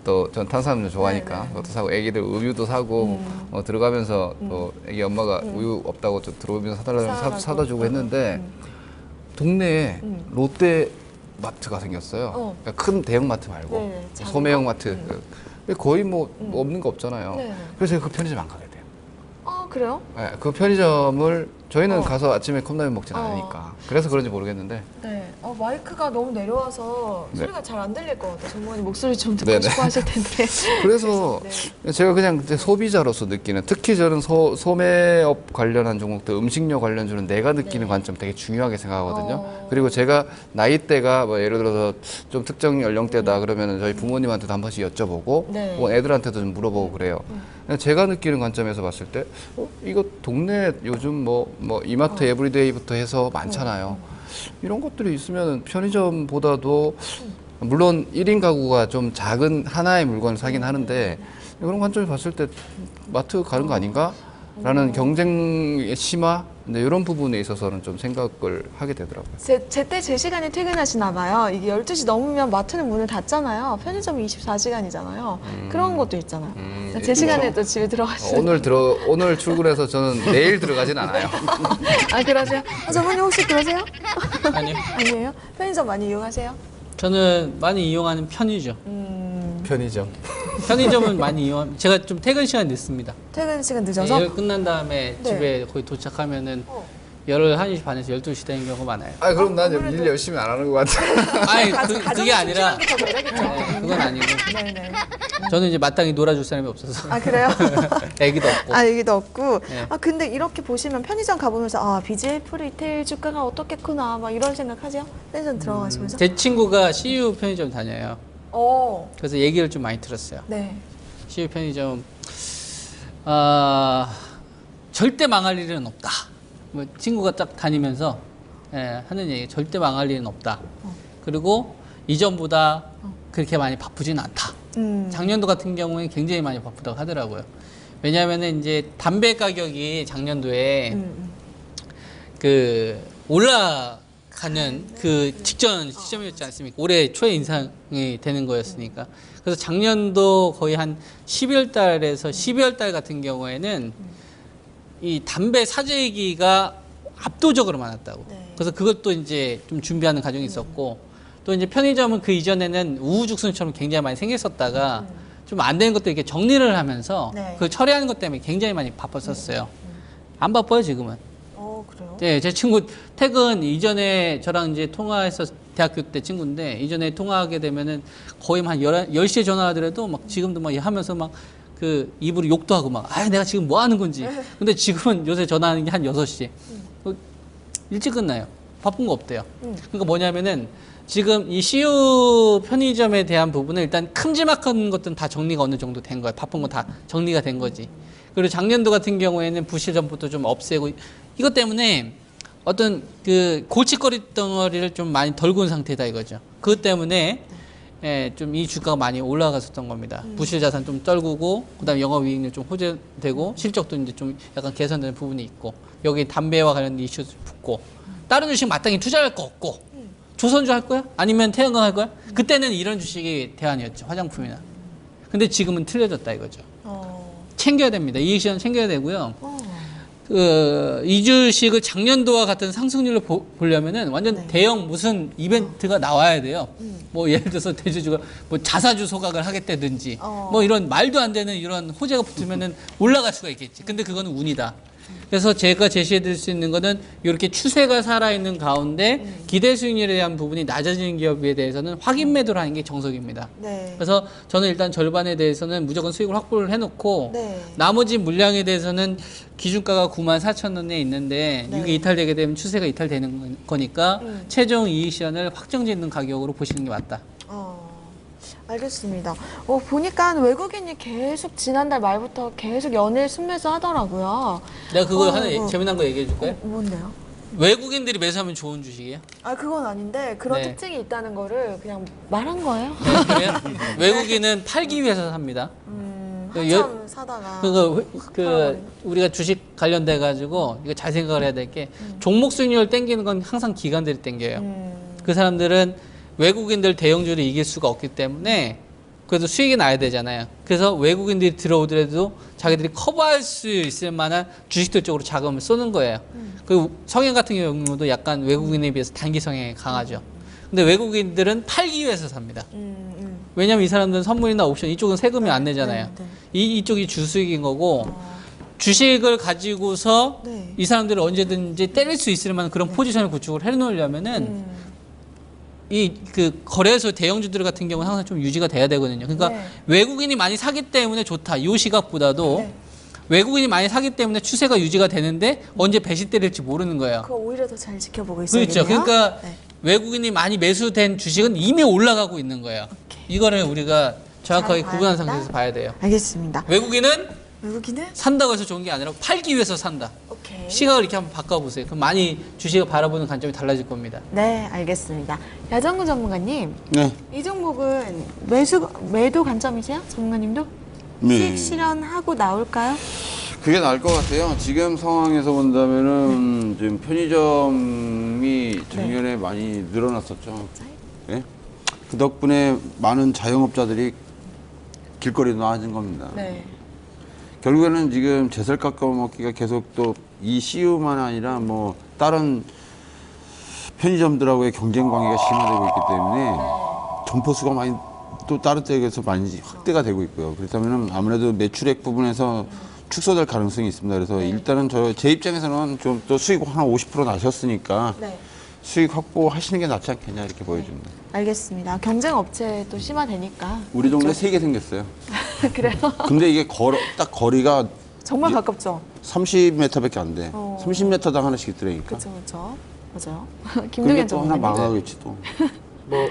또 전 탄수화물 좋아하니까 그것도 사고 애기들 우유도 사고 들어가면서 또 애기 엄마가 우유 없다고 좀 들어오면서 사다 주고 했는데 동네에 롯데 마트가 생겼어요. 그러니까 큰 대형 마트 말고 소매형 마트. 거의 뭐 없는 거 없잖아요. 그래서 제가 그 편의점 안 가게 돼요. 그래요? 네, 그 편의점을 저희는 가서 아침에 컵라면 먹진 않으니까 그래서 그런지 모르겠는데 네. 마이크가 너무 내려와서 소리가 잘 안 들릴 것 같아요. 전문가님 목소리 좀 듣고 네네. 싶어 하실 텐데. 그래서 제가 그냥 이제 소비자로서 느끼는 특히 저는 소매업 관련한 종목들 음식료 관련주는 내가 느끼는 관점 되게 중요하게 생각하거든요. 그리고 제가 나이대가 뭐 예를 들어서 좀 특정 연령대다 그러면 저희 부모님한테도 한 번씩 여쭤보고 뭐 애들한테도 좀 물어보고 그래요. 제가 느끼는 관점에서 봤을 때 이거 동네 요즘 뭐 이마트 에브리데이부터 해서 많잖아요. 이런 것들이 있으면 편의점보다도 물론 1인 가구가 좀 작은 하나의 물건을 사긴 하는데 그런 관점에서 봤을 때 마트 가는 거 아닌가? 라는 경쟁의 심화 이런 부분에 있어서는 좀 생각을 하게 되더라고요. 제때 제 시간에 퇴근하시나 봐요. 이게 12시 넘으면 마트는 문을 닫잖아요. 편의점이 24시간이잖아요. 그런 것도 있잖아요. 제 시간에 또 집에 들어가시는 오늘 출근해서 저는 내일 들어가진 않아요. 아, 그러세요? 저분이 혹시 그러세요? 아니요. 아니에요? 편의점 많이 이용하세요? 저는 많이 이용하는 편이죠. 편의점. 편의점은 많이 이용. 제가 좀 퇴근 시간 늦습니다. 퇴근 시간 늦어서? 일 끝난 다음에 네. 집에 거의 도착하면은 11시 반에서 12시 되는 경우가 많아요. 그럼 난 일 열심히 안 하는 것 같아. 아니, 그게 아니라. 네, 그건 아니고. 네네. 저는 이제 마땅히 놀아줄 사람이 없어서. 아, 그래요? 애기도 없고. 아, 얘기도 없고. 네. 근데 이렇게 보시면 편의점 가보면서 BJF 리테일 주가가 어떻겠구나 막 이런 생각하세요? 편의점 들어가시면서? 제 친구가 CU 편의점 다녀요. 오. 그래서 얘기를 좀 많이 들었어요. 네. CU 편의점 절대 망할 일은 없다. 뭐 친구가 딱 다니면서 하는 얘기, 절대 망할 일은 없다. 그리고 이전보다 그렇게 많이 바쁘지는 않다. 작년도 같은 경우에 굉장히 많이 바쁘다고 하더라고요. 왜냐하면은 이제 담배 가격이 작년도에 그 올라가는 그 직전 시점이었지 않습니까? 올해 초에 인상이 되는 거였으니까. 그래서 작년도 거의 한 12월 달에서 12월 달 같은 경우에는 이 담배 사재기가 압도적으로 많았다고. 네. 그래서 그것도 이제 좀 준비하는 과정이 있었고, 또 이제 편의점은 그 이전에는 우후죽순처럼 굉장히 많이 생겼었다가 좀 안 되는 것들 이렇게 정리를 하면서 네. 그걸 처리하는 것 때문에 굉장히 많이 바빴었어요. 안 바빠요, 지금은. 그래요? 네, 제 친구 퇴근 이전에 저랑 이제 통화해서 대학교 때 친구인데, 이전에 통화하게 되면은 거의 한 10시에 전화하더라도 막 지금도 막 하면서 막 그 입으로 욕도 하고 막, 내가 지금 뭐 하는 건지. 근데 지금은 요새 전화하는 게 한 6시. 일찍 끝나요. 바쁜 거 없대요. 그러니까 뭐냐면은 지금 이 CU 편의점에 대한 부분은 일단 큼지막한 것들은 다 정리가 어느 정도 된 거예요. 바쁜 거 다 정리가 된 거지. 그리고 작년도 같은 경우에는 부실 점포도 좀 없애고, 이것 때문에 어떤 그 골칫거리 덩어리를 좀 많이 덜 구운 상태다 이거죠. 그것 때문에 좀 이 주가가 많이 올라갔었던 겁니다. 부실 자산 좀 떨구고, 그다음에 영업이익률 좀 호재되고, 실적도 이제 좀 약간 개선되는 부분이 있고, 여기 담배와 관련된 이슈도 붙고, 다른 주식 마땅히 투자할 거 없고, 조선주 할 거야? 아니면 태양광 할 거야? 그때는 이런 주식이 대안이었죠. 화장품이나. 근데 지금은 틀려졌다 이거죠. 챙겨야 됩니다. 이익 시장 챙겨야 되고요. 이 주식을 작년도와 같은 상승률로 보려면은 완전 대형 무슨 이벤트가 나와야 돼요. 뭐 예를 들어서 대주주가 뭐 자사주 소각을 하겠다든지 뭐 이런 말도 안 되는 이런 호재가 붙으면은 올라갈 수가 있겠지. 근데 그거는 운이다. 그래서 제가 제시해 드릴 수 있는 거는 이렇게 추세가 살아있는 가운데 기대 수익률에 대한 부분이 낮아지는 기업에 대해서는 확인 매도를 하는 게 정석입니다. 네. 그래서 저는 일단 절반에 대해서는 무조건 수익을 확보를 해놓고 네. 나머지 물량에 대해서는 기준가가 94,000원에 있는데 네. 이게 이탈되게 되면 추세가 이탈되는 거니까 최종 이익 시현을 확정짓는 가격으로 보시는 게 맞다. 알겠습니다. 보니까 외국인이 계속 지난달 말부터 계속 연일 순매수 하더라고요. 내가 그거 하나 재미난 거 얘기해 줄까요? 뭔데요? 외국인들이 매수하면 좋은 주식이에요? 그건 아닌데 그런 네. 특징이 있다는 거를 그냥 말한 거예요. 네, 그래요? 외국인은 팔기 위해서 삽니다. 한참 사다가 우리가 주식 관련돼 가지고 이거 잘 생각을 해야 될 게 종목 수익률을 땡기는 건 항상 기관들이 땡겨요. 그 사람들은 외국인들 대형주를 이길 수가 없기 때문에 그래도 수익이 나야 되잖아요. 그래서 외국인들이 들어오더라도 자기들이 커버할 수 있을 만한 주식들 쪽으로 자금을 쏘는 거예요. 그리고 성향 같은 경우도 약간 외국인에 비해서 단기 성향이 강하죠. 근데 외국인들은 팔기 위해서 삽니다. 왜냐면 이 사람들은 선물이나 옵션 이쪽은 세금이 안 내잖아요. 이쪽이 주수익인 거고 주식을 가지고서 이 사람들을 언제든지 때릴 수 있을 만한 그런 포지션을 구축을 해놓으려면은 그 거래소 대형주들 같은 경우는 항상 좀 유지가 돼야 되거든요. 그러니까 외국인이 많이 사기 때문에 좋다. 이 시각보다도 외국인이 많이 사기 때문에 추세가 유지가 되는데 언제 배시 때릴지 모르는 거예요. 그거 오히려 더 잘 지켜보고 있어야겠네요. 그렇죠. 그러니까 외국인이 많이 매수된 주식은 이미 올라가고 있는 거예요. 이거를 우리가 정확하게 구분한 상태에서 봐야 돼요. 알겠습니다. 외국인은 외국인은? 산다고 해서 좋은 게 아니라 팔기 위해서 산다. 오케이. 시각을 이렇게 한번 바꿔보세요. 그럼 많이 주식을 바라보는 관점이 달라질 겁니다. 네, 알겠습니다. 야정구 전문가님, 네. 이 종목은 매도 관점이세요? 전문가님도? 네. 수익 실현하고 나올까요? 그게 나을 것 같아요. 지금 상황에서 본다면은 지금 편의점이 작년에 많이 늘어났었죠. 예? 그 덕분에 많은 자영업자들이 길거리에 나와진 겁니다. 네. 결국에는 지금 제설 깎아먹기가 계속 또 이 CU만 아니라 뭐 다른 편의점들하고의 경쟁 관계가 심화되고 있기 때문에 점포수가 많이 또 다른 때에서 많이 확대가 되고 있고요. 그렇다면 아무래도 매출액 부분에서 축소될 가능성이 있습니다. 그래서 일단은 제 입장에서는 좀 또 수익 한 50% 나셨으니까 네. 수익 확보하시는 게 낫지 않겠냐 이렇게 보여집니다. 알겠습니다. 경쟁 업체 또 심화되니까. 우리 동네 3개 생겼어요. 그래요? 근데 이게 딱 거리가 정말 가깝죠? 30m밖에 안 돼. 30m당 하나씩 있더라니까. 그렇죠. 맞아요. 근데 김동현 또 하나 전문가님. 망하겠지 또. 뭐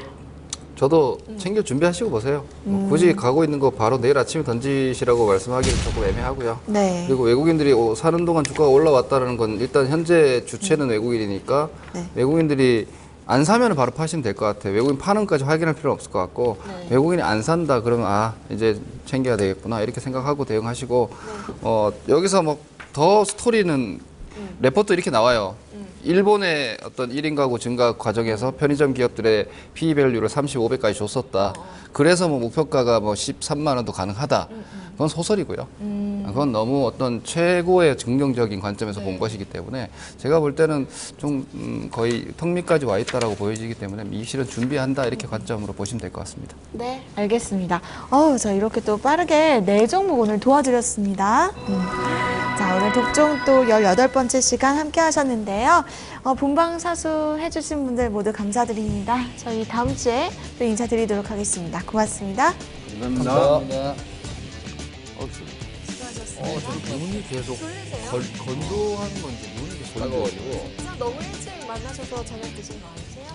저도 챙길 준비하시고 보세요. 뭐 굳이 가고 있는 거 바로 내일 아침에 던지시라고 말씀하기는 조금 애매하고요. 네. 그리고 외국인들이 사는 동안 주가가 올라왔다는 건 일단 현재 주체는 외국인이니까 네. 외국인들이 안 사면 바로 파시면 될 것 같아요. 외국인 파는 것까지 확인할 필요는 없을 것 같고 네. 외국인이 안 산다 그러면 이제 챙겨야 되겠구나 이렇게 생각하고 대응하시고 여기서 뭐 더 스토리는 레포트 이렇게 나와요. 일본의 어떤 1인 가구 증가 과정에서 편의점 기업들의 PE 밸류를 35배까지 줬었다. 그래서 뭐 목표가가 뭐 13만 원도 가능하다. 그건 소설이고요. 그건 너무 어떤 최고의 긍정적인 관점에서 본 것이기 때문에 제가 볼 때는 좀 거의 턱밑까지 와 있다라고 보여지기 때문에 이 실은 준비한다 이렇게 관점으로 보시면 될 것 같습니다. 네, 알겠습니다. 자, 이렇게 또 빠르게 4종목 오늘 도와드렸습니다. 자, 오늘 독종 또 18번째 시간 함께 하셨는데요. 본방사수 해주신 분들 모두 감사드립니다. 저희 다음 주에 또 인사드리도록 하겠습니다. 고맙습니다. 감사합니다. 수고하셨습니다. 눈이 계속 건조한 건지 눈이 계속 빨가가지고 너무 일찍 만나셔서 저녁 드신 거 아니세요?